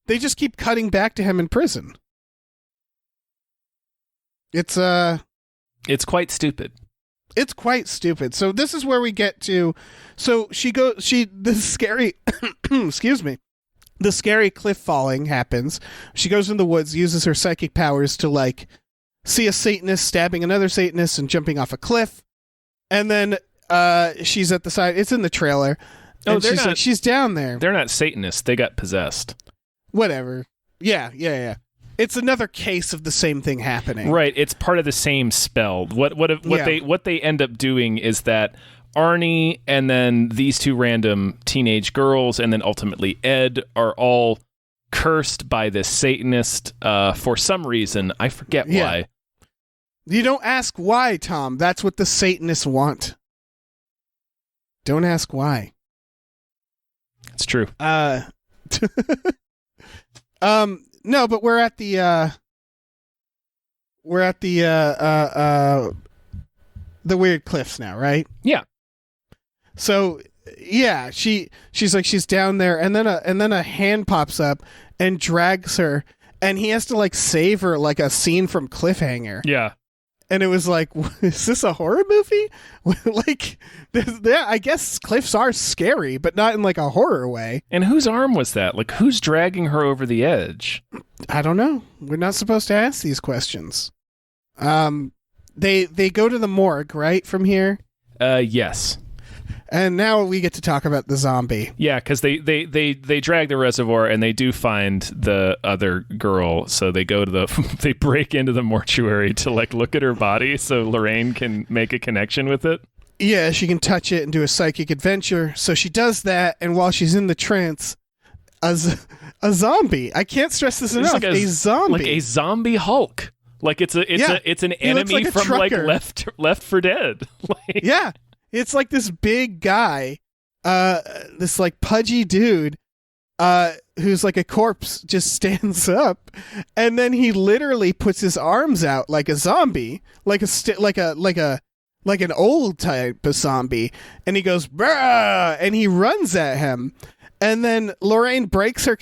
They just keep cutting back to him in prison. It's quite stupid. It's quite stupid. So this is where we get to. So the scary, excuse me, the scary cliff falling happens. She goes in the woods, uses her psychic powers to like see a Satanist stabbing another Satanist and jumping off a cliff, and then she's at the side. It's in the trailer. And she's down there. They're not Satanists. They got possessed. Whatever. Yeah. It's another case of the same thing happening. Right. It's part of the same spell. What they end up doing is that Arnie and then these two random teenage girls and then ultimately Ed are all cursed by this Satanist for some reason. I forget why. You don't ask why, Tom. That's what the Satanists want. Don't ask why. It's true. No, but we're at the weird cliffs now, right? Yeah. So yeah, she's down there, and then a hand pops up and drags her, and he has to like save her like a scene from Cliffhanger. Yeah. And it was like, is this a horror movie? Like, I guess cliffs are scary, but not in like a horror way. And whose arm was that? Like, who's dragging her over the edge? I don't know. We're not supposed to ask these questions. They go to the morgue, right, from here? Yes. And now we get to talk about the zombie. Yeah, because they drag the reservoir and they do find the other girl. So they go to they break into the mortuary to like look at her body so Lorraine can make a connection with it. Yeah, she can touch it and do a psychic adventure. So she does that, and while she's in the trance, a zombie. I can't stress this enough. Like a zombie, like a zombie Hulk. Like it's an enemy from trucker. like Left 4 Dead. Like, yeah. It's like this big guy, this like pudgy dude, who's like a corpse, just stands up, and then he literally puts his arms out like a zombie, like an old type of zombie, and he goes brah, and he runs at him, and then Lorraine breaks her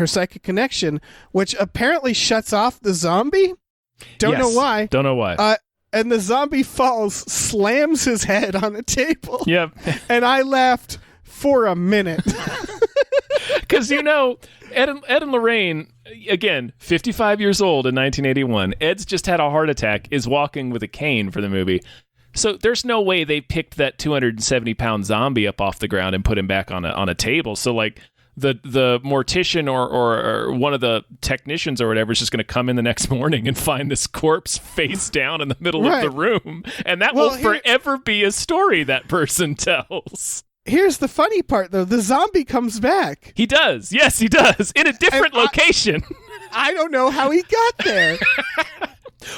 psychic connection, which apparently shuts off the zombie. Don't know why. And the zombie falls, slams his head on the table. Yep. And I laughed for a minute. Because, Ed and Lorraine, again, 55 years old in 1981. Ed's just had a heart attack, is walking with a cane for the movie. So there's no way they picked that 270-pound zombie up off the ground and put him back on a table. So, like, the mortician or one of the technicians or whatever is just going to come in the next morning and find this corpse face down in the middle of the room. And that will forever be a story that person tells. Here's the funny part, though. The zombie comes back. He does. Yes, he does. In a different location. I don't know how he got there.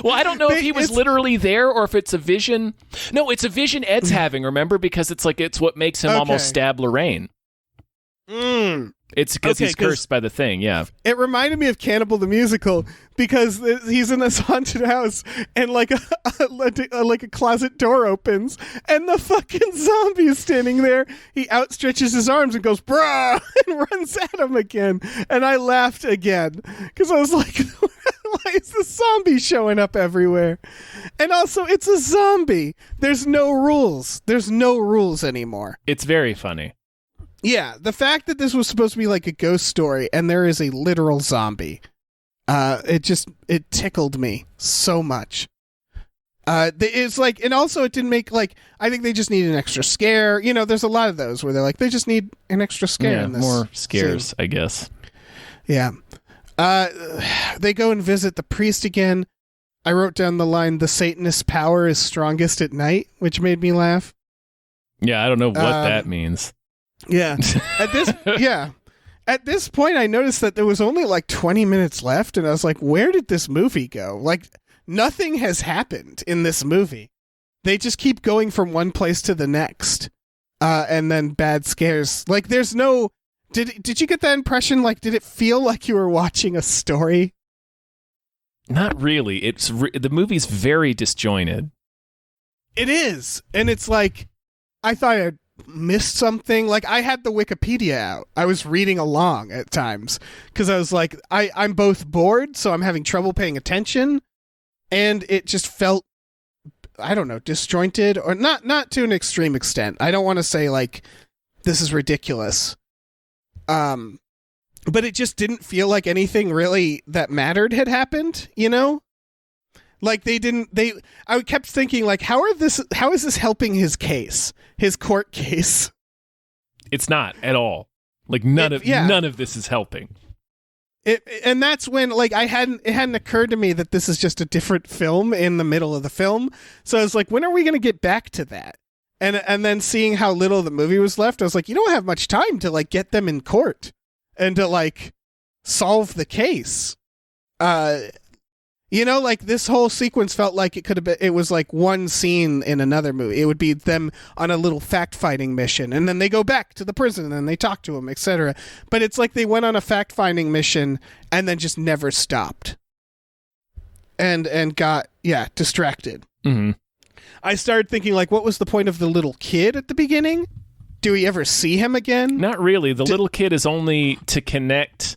Well, I don't know if he was literally there or if it's a vision. No, it's a vision Ed's having, remember? Because it's what makes him almost stab Lorraine. It's because he's cursed by the thing, yeah. It reminded me of Cannibal the Musical because he's in this haunted house and like a closet door opens and the fucking zombie is standing there. He outstretches his arms and goes, brah, and runs at him again. And I laughed again because I was like, why is the zombie showing up everywhere? And also, it's a zombie. There's no rules. There's no rules anymore. It's very funny. Yeah, the fact that this was supposed to be like a ghost story and there is a literal zombie, it tickled me so much. It's like, and also it didn't make like, I think they just need an extra scare. There's a lot of those where they're like, they just need an extra scare in this more scares, scene. I guess. Yeah. They go and visit the priest again. I wrote down the line, the Satanist power is strongest at night, which made me laugh. Yeah, I don't know what that means. Yeah. At this point, I noticed that there was only like 20 minutes left, and I was like, where did this movie go? Like, nothing has happened in this movie. They just keep going from one place to the next, and then bad scares. Like, there's no... Did you get that impression? Like, did it feel like you were watching a story? Not really. The movie's very disjointed. It is. And it's like, I thought I missed something. Like, I had the Wikipedia out. I was reading along at times because I was like, I'm both bored, so I'm having trouble paying attention, and it just felt, I don't know, disjointed, or not to an extreme extent. I don't want to say like this is ridiculous. But it just didn't feel like anything really that mattered had happened, you know? Like I kept thinking like, how is this helping his case, his court case? It's not at all. Like none of this is helping. And that's when like it hadn't occurred to me that this is just a different film in the middle of the film. So I was like, when are we going to get back to that? And then seeing how little of the movie was left, I was like, you don't have much time to like get them in court and to like solve the case. You know, like this whole sequence felt like it was like one scene in another movie. It would be them on a little fact-finding mission, and then they go back to the prison and they talk to him, etc. But it's like they went on a fact-finding mission and then just never stopped. And got, distracted. Mm-hmm. I started thinking, like, what was the point of the little kid at the beginning? Do we ever see him again? Not really. The little kid is only to connect,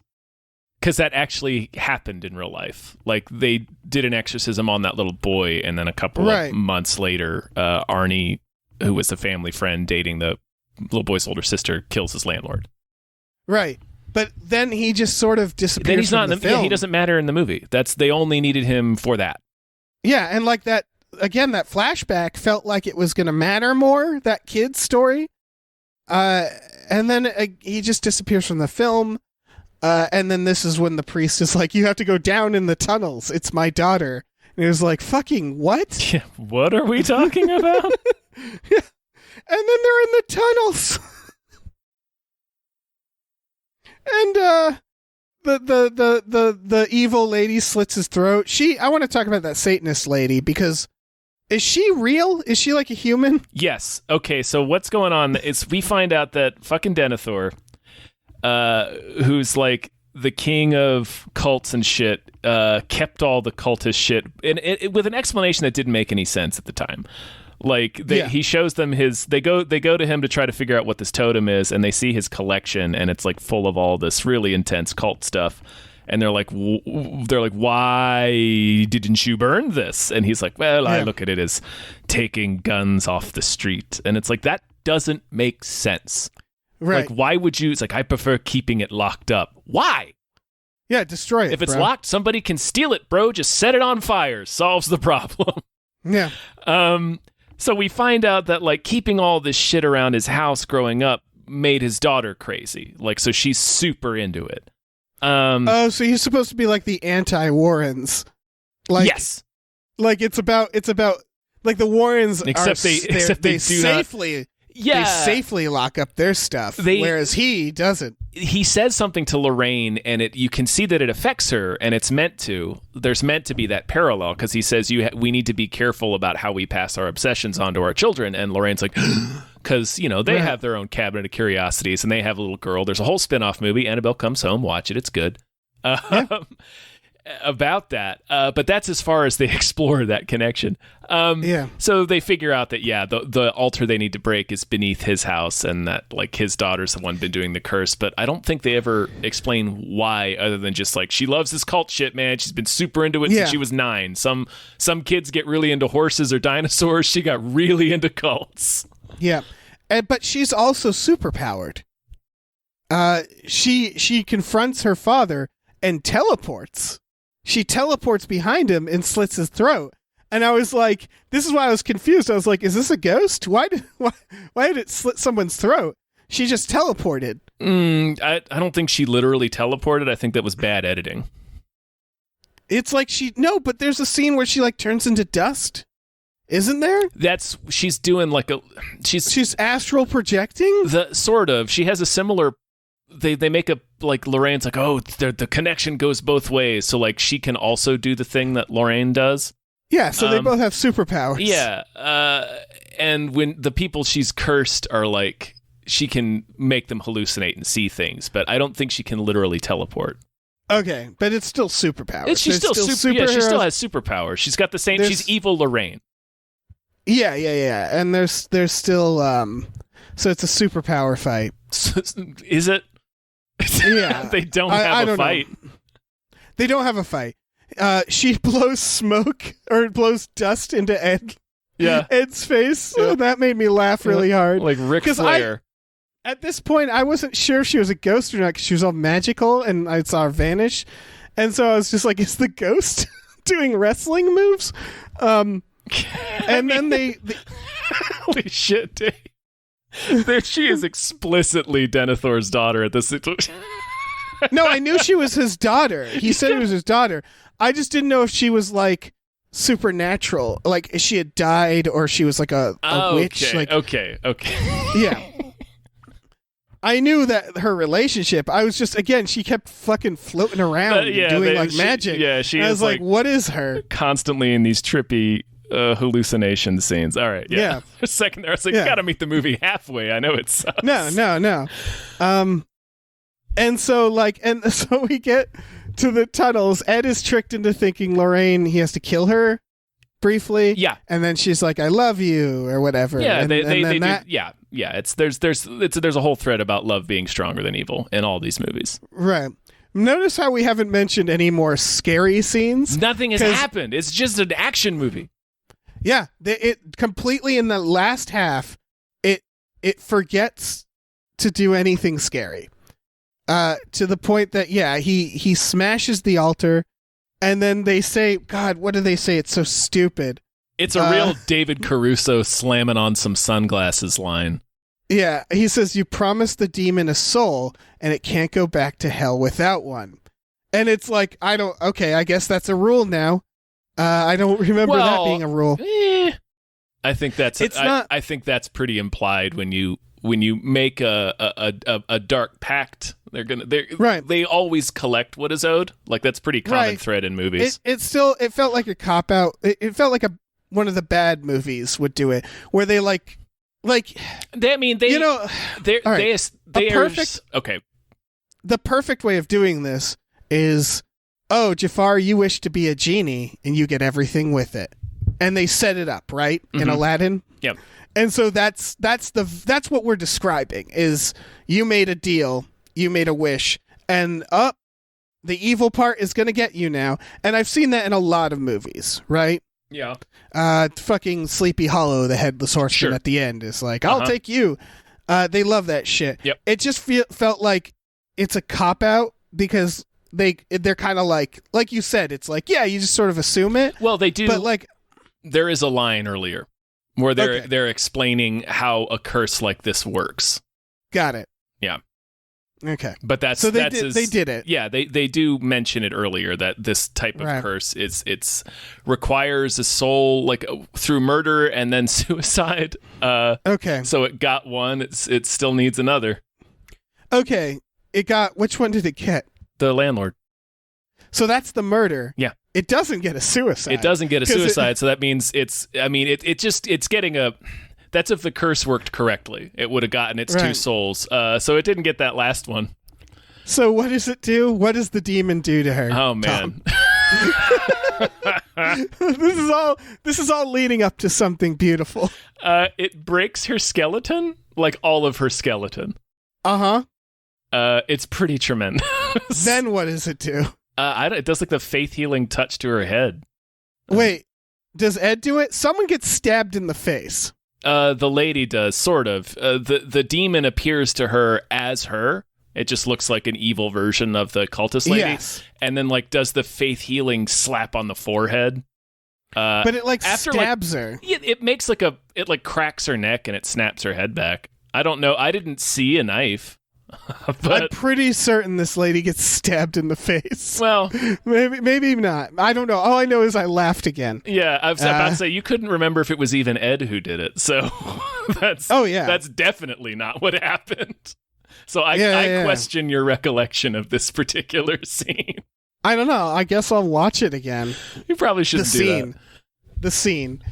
because that actually happened in real life. Like, they did an exorcism on that little boy, and then a couple of months later, Arnie, who was the family friend dating the little boy's older sister, kills his landlord. Right. But then he just sort of disappears then he's from not the film. Yeah, he doesn't matter in the movie. They only needed him for that. Yeah, and like that, again, that flashback felt like it was going to matter more, that kid's story. And then he just disappears from the film. And then this is when the priest is like, you have to go down in the tunnels. It's my daughter. And he was like, fucking what? Yeah, what are we talking about? Yeah. And then they're in the tunnels. And the evil lady slits his throat. I want to talk about that Satanist lady, because is she real? Is she like a human? Yes. Okay, so what's going on is we find out that fucking Denethor, who's like the king of cults and shit, kept all the cultist shit, and with an explanation that didn't make any sense at the time. Like he shows them they go to him to try to figure out what this totem is, and they see his collection, and it's like full of all this really intense cult stuff. And they're like, why didn't you burn this? And he's like, well, I look at it as taking guns off the street. And it's like, that doesn't make sense. Right. Like, why would you? It's like, I prefer keeping it locked up. Why? Yeah, destroy it. If it's bro. locked, somebody can steal it, bro. Just set it on fire. Solves the problem. Yeah. So we find out that like keeping all this shit around his house growing up made his daughter crazy. Like, so she's super into it. So he's supposed to be like the anti-Warrens. Like, yes. Like it's about like the Warrens except they safely lock up their stuff, whereas he doesn't. He says something to Lorraine, and you can see that it affects her, and it's meant to. There's meant to be that parallel, because he says we need to be careful about how we pass our obsessions on to our children, and Lorraine's like, because they have their own cabinet of curiosities, and they have a little girl. There's a whole spin-off movie. Annabelle Comes Home. Watch it. It's good. About that, but that's as far as they explore that connection. So they figure out that the altar they need to break is beneath his house, and that like his daughter's the one been doing the curse. But I don't think they ever explain why, other than just like, she loves this cult shit, man. She's been super into it since she was 9. Some kids get really into horses or dinosaurs. She got really into cults. Yeah, but she's also superpowered. She confronts her father and teleports. She teleports behind him and slits his throat. And I was like, this is why I was confused. I was like, is this a ghost? Why did it slit someone's throat? She just teleported. I don't think she literally teleported. I think that was bad editing. It's like but there's a scene where she like turns into dust. Isn't there? She's doing like she's astral projecting? She has a similar. They make a, like, Lorraine's like, oh, the connection goes both ways, so like she can also do the thing that Lorraine does. Yeah, so they both have superpowers. Yeah, and when the people she's cursed are like, she can make them hallucinate and see things, but I don't think she can literally teleport. Okay, but it's still superpowers. She's still super. Yeah, she still has superpowers. She's got the same. She's evil Lorraine. Yeah, and there's still so it's a superpower fight. Is it? Yeah. They don't have a fight. They don't have a fight. she blows smoke or blows dust into Ed's face. Yeah. And that made me laugh really hard. Like Ric Flair. At this point, I wasn't sure if she was a ghost or not because she was all magical and I saw her vanish. And so I was just like, is the ghost doing wrestling moves? And then they holy shit, Dave. There she is, explicitly Denethor's daughter at this situation. No, I knew she was his daughter. He said it was his daughter. I just didn't know if she was like supernatural, like if she had died or she was like a witch. Like, okay. Yeah. I knew that her relationship. I was just, again, she kept fucking floating around doing magic. Yeah, she I is was like, what is her? Constantly in these trippy hallucination scenes. All right, yeah. For a second there, I was like, you gotta meet the movie halfway. I know it sucks. No. And so we get to the tunnels. Ed is tricked into thinking Lorraine, he has to kill her briefly. Yeah. And then she's like, I love you, or whatever. Yeah, and, they then do. Yeah. There's a whole thread about love being stronger than evil in all these movies. Right. Notice how we haven't mentioned any more scary scenes. Nothing has happened. It's just an action movie. Yeah, it completely in the last half, it forgets to do anything scary. To the point that he smashes the altar, and then they say, God, what do they say? It's so stupid. It's a real David Caruso slamming on some sunglasses line. Yeah, he says, you promised the demon a soul, and it can't go back to hell without one. And it's like, I guess that's a rule now. I don't remember that being a rule. I think that's I think that's pretty implied when you make a dark pact. They always collect what is owed. Like that's pretty common thread in movies. It felt like a cop out. It felt like one of the bad movies would do it, where they okay. The perfect way of doing this is, oh, Jafar, you wish to be a genie, and you get everything with it, and they set it up right in Aladdin. Yep. And so that's what we're describing is you made a deal, you made a wish, and the evil part is going to get you now. And I've seen that in a lot of movies, right? Yeah. Fucking Sleepy Hollow, the headless horseman at the end is like, I'll take you. They love that shit. Yep. It just felt like it's a cop out because they're kind of like you said, it's like, yeah, you just sort of assume it. Well, they do. But like, there is a line earlier where they're explaining how a curse like this works. Got it. Yeah. Okay. But they did it. Yeah, they do mention it earlier that this type of curse it's requires a soul like through murder and then suicide. Okay. So it got one, it still needs another. Okay. Which one did it get? The landlord. So that's the murder. Yeah. It doesn't get a suicide. It doesn't get a suicide, so that means it's getting a... That's if the curse worked correctly. It would have gotten its two souls. So it didn't get that last one. So what does it do? What does the demon do to her? Oh, man. This is all leading up to something beautiful. It breaks her skeleton, like all of her skeleton. Uh-huh. It's pretty tremendous. Then what does it do? It does like the faith healing touch to her head. Wait, does Ed do it? Someone gets stabbed in the face. The lady does, sort of. The demon appears to her as her. It just looks like an evil version of the cultist lady. Yes. And then like does the faith healing slap on the forehead. But it stabs her. It makes it cracks her neck and it snaps her head back. I don't know. I didn't see a knife. But I'm pretty certain this lady gets stabbed in the face. Well, maybe not. I don't know. All I know is I laughed again. Yeah, I was about to say you couldn't remember if it was even Ed who did it. So that's definitely not what happened. So I question your recollection of this particular scene. I don't know. I guess I'll watch it again. You probably shouldn't do that. The scene.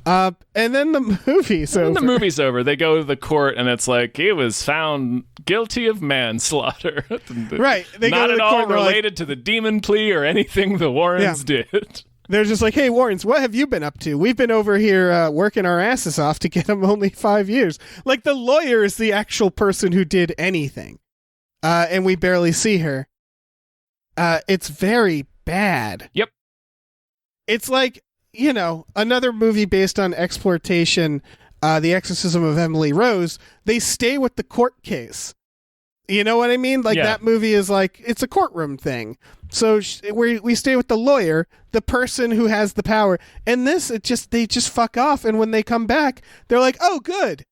And then the movie's over. The movie's over. They go to the court, and it's like, he was found guilty of manslaughter. Right. They Not go to at the all court related to the demon plea or anything the Warrens did. They're just like, hey, Warrens, what have you been up to? We've been over here working our asses off to get him only 5 years. Like, the lawyer is the actual person who did anything. And we barely see her. It's very bad. Yep. It's like, another movie based on exploitation, The Exorcism of Emily Rose. They stay with the court case. You know what I mean? Like, that movie is like, it's a courtroom thing. So we stay with the lawyer, the person who has the power. And this, they just fuck off. And when they come back, they're like, oh, good.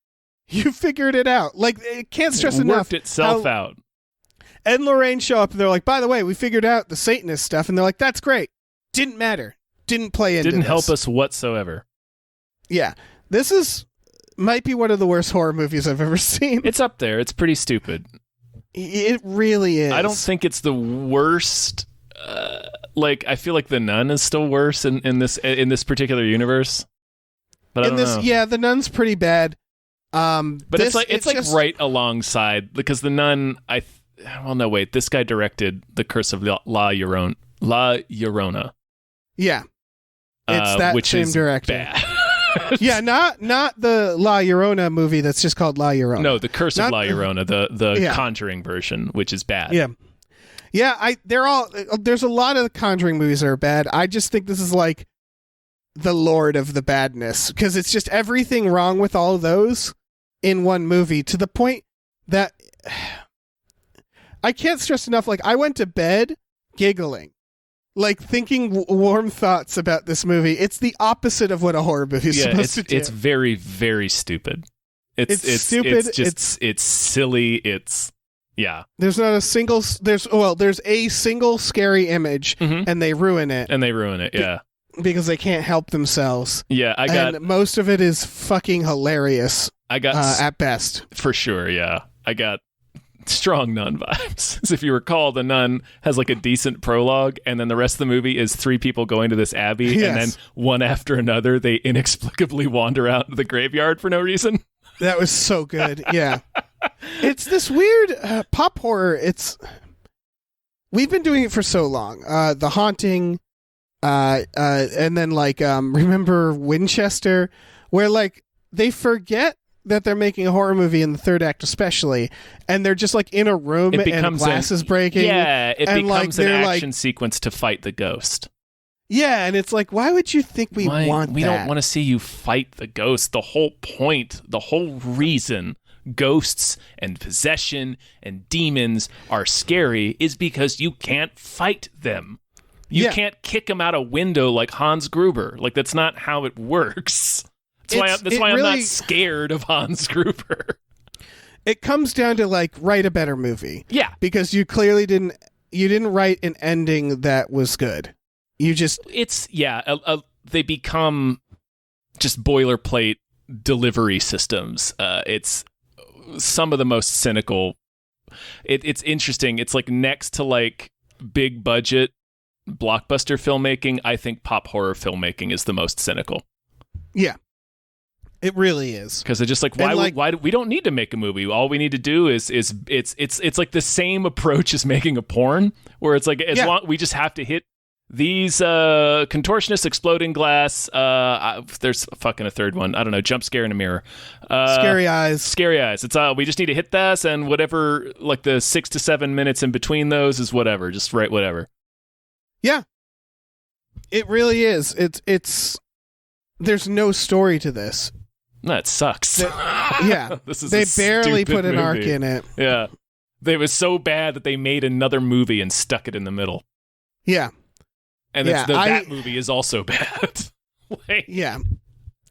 You figured it out. Like, it can't stress enough. It worked itself out. Ed and Lorraine show up and they're like, by the way, we figured out the Satanist stuff. And they're like, that's great. Didn't matter. Didn't play into Didn't this. help us whatsoever. Yeah. This might be one of the worst horror movies I've ever seen. It's up there. It's pretty stupid. It really is. I don't think it's the worst. I feel like The Nun is still worse in this particular universe. But I don't know. Yeah, The Nun's pretty bad. But it's like right alongside, because The Nun. No, wait. This guy directed The Curse of La Llorona. Yeah, it's that which same is director. Bad. Yeah, not the La Llorona movie that's just called La Llorona. No, The Curse of La Llorona, the Conjuring version, which is bad. Yeah. Yeah, there's a lot of the Conjuring movies that are bad. I just think this is like the lord of the badness, because it's just everything wrong with all of those in one movie, to the point that I can't stress enough, like, I went to bed giggling. Like, thinking warm thoughts about this movie. It's the opposite of what a horror movie is supposed to do. It's very, very stupid. It's stupid. It's silly. There's not a single. There's a single scary image, and they ruin it. Yeah, because they can't help themselves. Yeah, and most of it is fucking hilarious. At best, for sure. Yeah, I got strong Nun vibes. As if you recall, The Nun has like a decent prologue, and then the rest of the movie is three people going to this abbey, and then one after another they inexplicably wander out to the graveyard for no reason. That was so good. Yeah. It's this weird pop horror. We've been doing it for so long. The Haunting, and then remember Winchester, where like they forget that they're making a horror movie in the third act especially, and they're just like in a room and glass is breaking. Yeah, it becomes an action sequence to fight the ghost. Yeah, and it's like, why would you think we want that? We don't want to see you fight the ghost. The whole point, the whole reason ghosts and possession and demons are scary is because you can't fight them. You can't kick them out a window like Hans Gruber. Like, that's not how it works. That's why I'm not scared of Hans Gruber. It comes down to like, write a better movie. Yeah. Because you clearly didn't write an ending that was good. They become just boilerplate delivery systems. It's some of the most cynical. It's interesting. It's like, next to like big budget blockbuster filmmaking, I think pop horror filmmaking is the most cynical. Yeah. It really is, because they're just like, why we don't need to make a movie. All we need to do is it's like the same approach as making a porn, where it's like, long we just have to hit these contortionist exploding glass. There's fucking a third one. I don't know. Jump scare in a mirror. Scary eyes. Scary eyes. It's we just need to hit this, and whatever, like the 6 to 7 minutes in between those is whatever. Just write whatever. Yeah. It really is. It's. There's no story to this. That sucks. They barely put an arc in it. Yeah. It was so bad that they made another movie and stuck it in the middle. Yeah. And that movie is also bad. Yeah.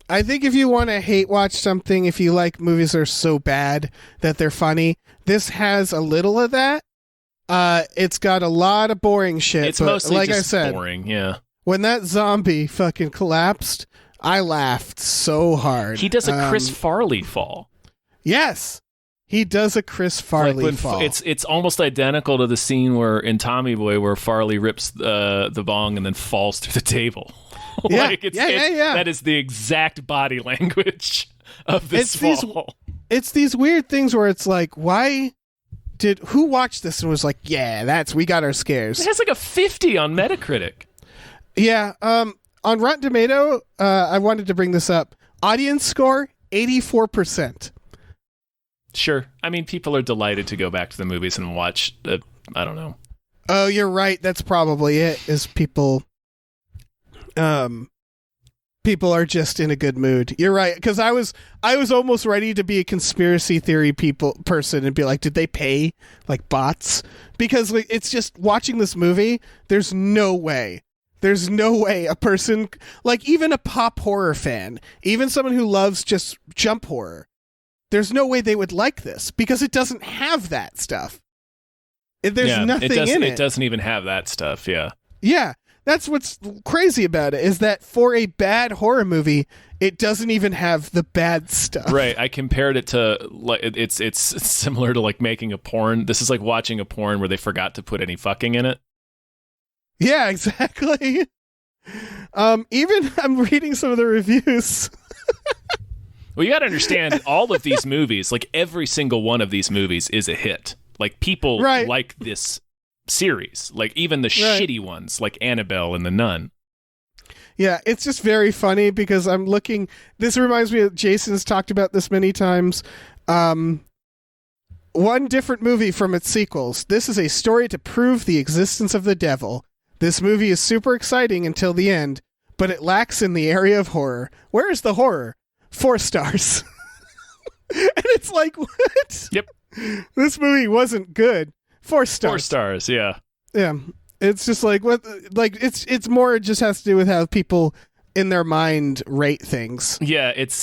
I think if you want to hate watch something, if you like movies that are so bad that they're funny, this has a little of that. It's got a lot of boring shit. It's mostly like just I said, boring, yeah. When that zombie fucking collapsed, I laughed so hard. He does a Chris Farley fall. Yes. He does a Chris Farley fall. It's almost identical to the scene where Tommy Boy, where Farley rips the bong and then falls through the table. Yeah. That is the exact body language of this fall. It's these weird things where it's like, who watched this and was like, yeah, we got our scares. It has like a 50 on Metacritic. Yeah. On Rotten Tomato, I wanted to bring this up. Audience score, 84%. Sure. I mean, people are delighted to go back to the movies and watch, I don't know. Oh, you're right. That's probably it, is people... people are just in a good mood. You're right, because I was almost ready to be a conspiracy theory person and be like, did they pay like bots? Because like, it's just watching this movie. There's no way a person, like even a pop horror fan, even someone who loves just jump horror, there's no way they would like this because it doesn't have that stuff. There's nothing in it. It doesn't even have that stuff. Yeah. Yeah. That's what's crazy about it, is that for a bad horror movie, it doesn't even have the bad stuff. Right. I compared it to, like, it's similar to like making a porn. This is like watching a porn where they forgot to put any fucking in it. Yeah, exactly. Even I'm reading some of the reviews. Well, you got to understand, all of these movies, like every single one of these movies is a hit. Like people like this series, like even the shitty ones like Annabelle and The Nun. Yeah, it's just very funny because I'm looking, this reminds me of, Jason's talked about this many times, one different movie from its sequels. This is a story to prove the existence of the devil. This movie is super exciting until the end, but it lacks in the area of horror. Where is the horror? 4 stars. And it's like, what? Yep. This movie wasn't good. 4 stars. 4 stars, yeah. Yeah. It's just like, what? Like, it's more, it just has to do with how people in their mind rate things. Yeah, it's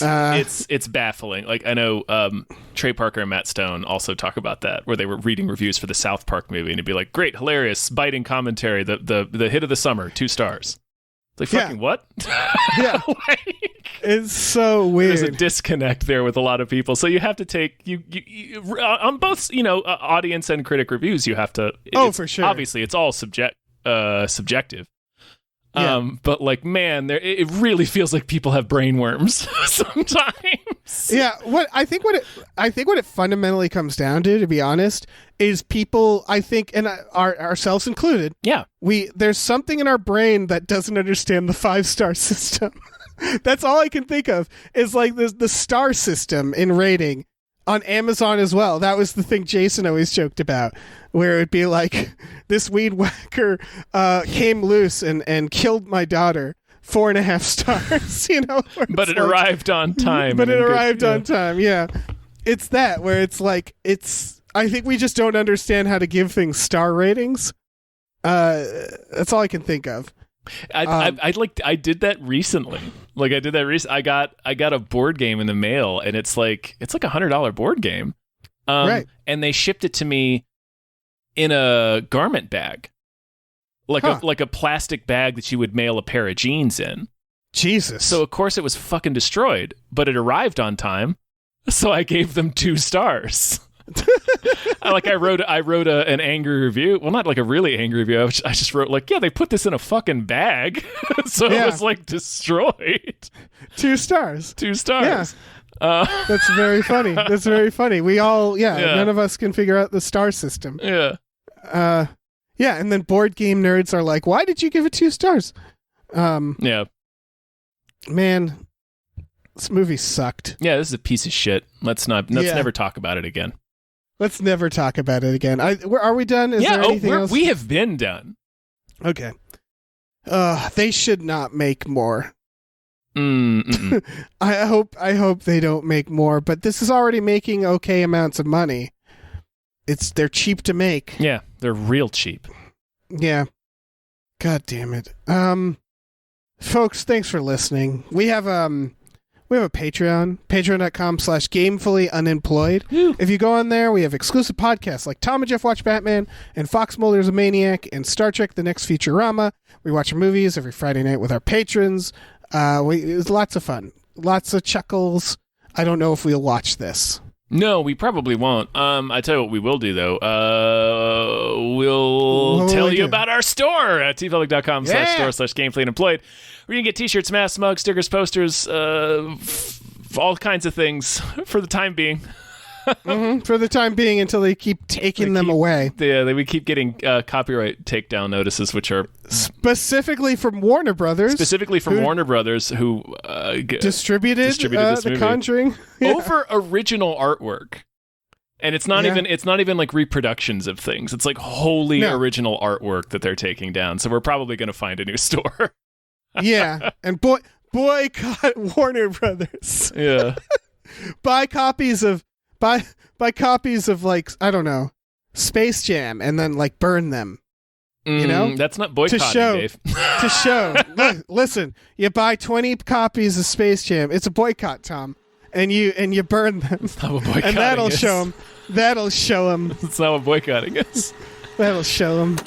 baffling. Like, I know Trey Parker and Matt Stone also talk about that, where they were reading reviews for the South Park movie, and it'd be like, great, hilarious, biting commentary, the hit of the summer, 2 stars. It's like, fucking what? Yeah. It's so weird. There's a disconnect there with a lot of people. So you have to take, you on both, audience and critic reviews, you have to. For sure. Obviously, it's all subjective. Yeah. But like, man, it really feels like people have brain worms sometimes. Yeah, what it fundamentally comes down to be honest, is people, I think, and ourselves included. Yeah, there's something in our brain that doesn't understand the 5-star system. That's all I can think of is like the star system in rating on Amazon as well. That was the thing Jason always joked about, where it'd be like, this weed whacker came loose and killed my daughter, 4.5 stars. But it arrived on time. But it arrived on time. Yeah, it's that where it's like, I think we just don't understand how to give things star ratings. That's all I can think of. I did that recently. I got a board game in the mail, and it's like $100 board game. Right. And they shipped it to me in a garment bag, like a plastic bag that you would mail a pair of jeans in. Jesus. So of course it was fucking destroyed, but it arrived on time. So I gave them 2 stars. I wrote an angry review. Well, not like a really angry review. I just wrote like, yeah, they put this in a fucking bag, so it was like destroyed. 2 stars. 2 stars. Yeah. That's very funny. That's very funny. We all, none of us can figure out the star system. Yeah. Yeah, and then board game nerds are like, why did you give it 2 stars? Yeah. Man, this movie sucked. Yeah, this is a piece of shit. Let's never talk about it again. Let's never talk about it again. Are we done? Is there anything else? We have been done. Okay. They should not make more. I hope they don't make more, but this is already making okay amounts of money. They're cheap to make. Yeah, they're real cheap. Yeah. God damn it. Folks, thanks for listening. We have a Patreon, patreon.com/gamefullyunemployed. If you go on there, we have exclusive podcasts like Tom and Jeff Watch Batman and Fox Mulder's a Maniac and Star Trek The Next Futurama. We watch movies every Friday night with our patrons. It's lots of fun. Lots of chuckles. I don't know if we'll watch this. No, we probably won't. I tell you what we will do, though. We'll tell you about our store at tpublic.com/store/gamefullyunemployed, where you can get t-shirts, masks, mugs, stickers, posters, all kinds of things for the time being. For the time being, until they keep taking them away. Yeah, we keep getting copyright takedown notices, which are specifically from Warner Brothers. Who distributed this The Conjuring over original artwork. And it's not even like reproductions of things. It's like wholly original artwork that they're taking down. So we're probably going to find a new store. Yeah, and boycott Warner Brothers. Yeah. buy copies of like, I don't know, Space Jam, and then like burn them. You know, that's not boycotting, Dave. To show. Listen, you buy 20 copies of Space Jam. It's a boycott, Tom, and you burn them. That's not what boycotting and that'll is. show them. That'll show them. That's not what boycotting is. That'll show them.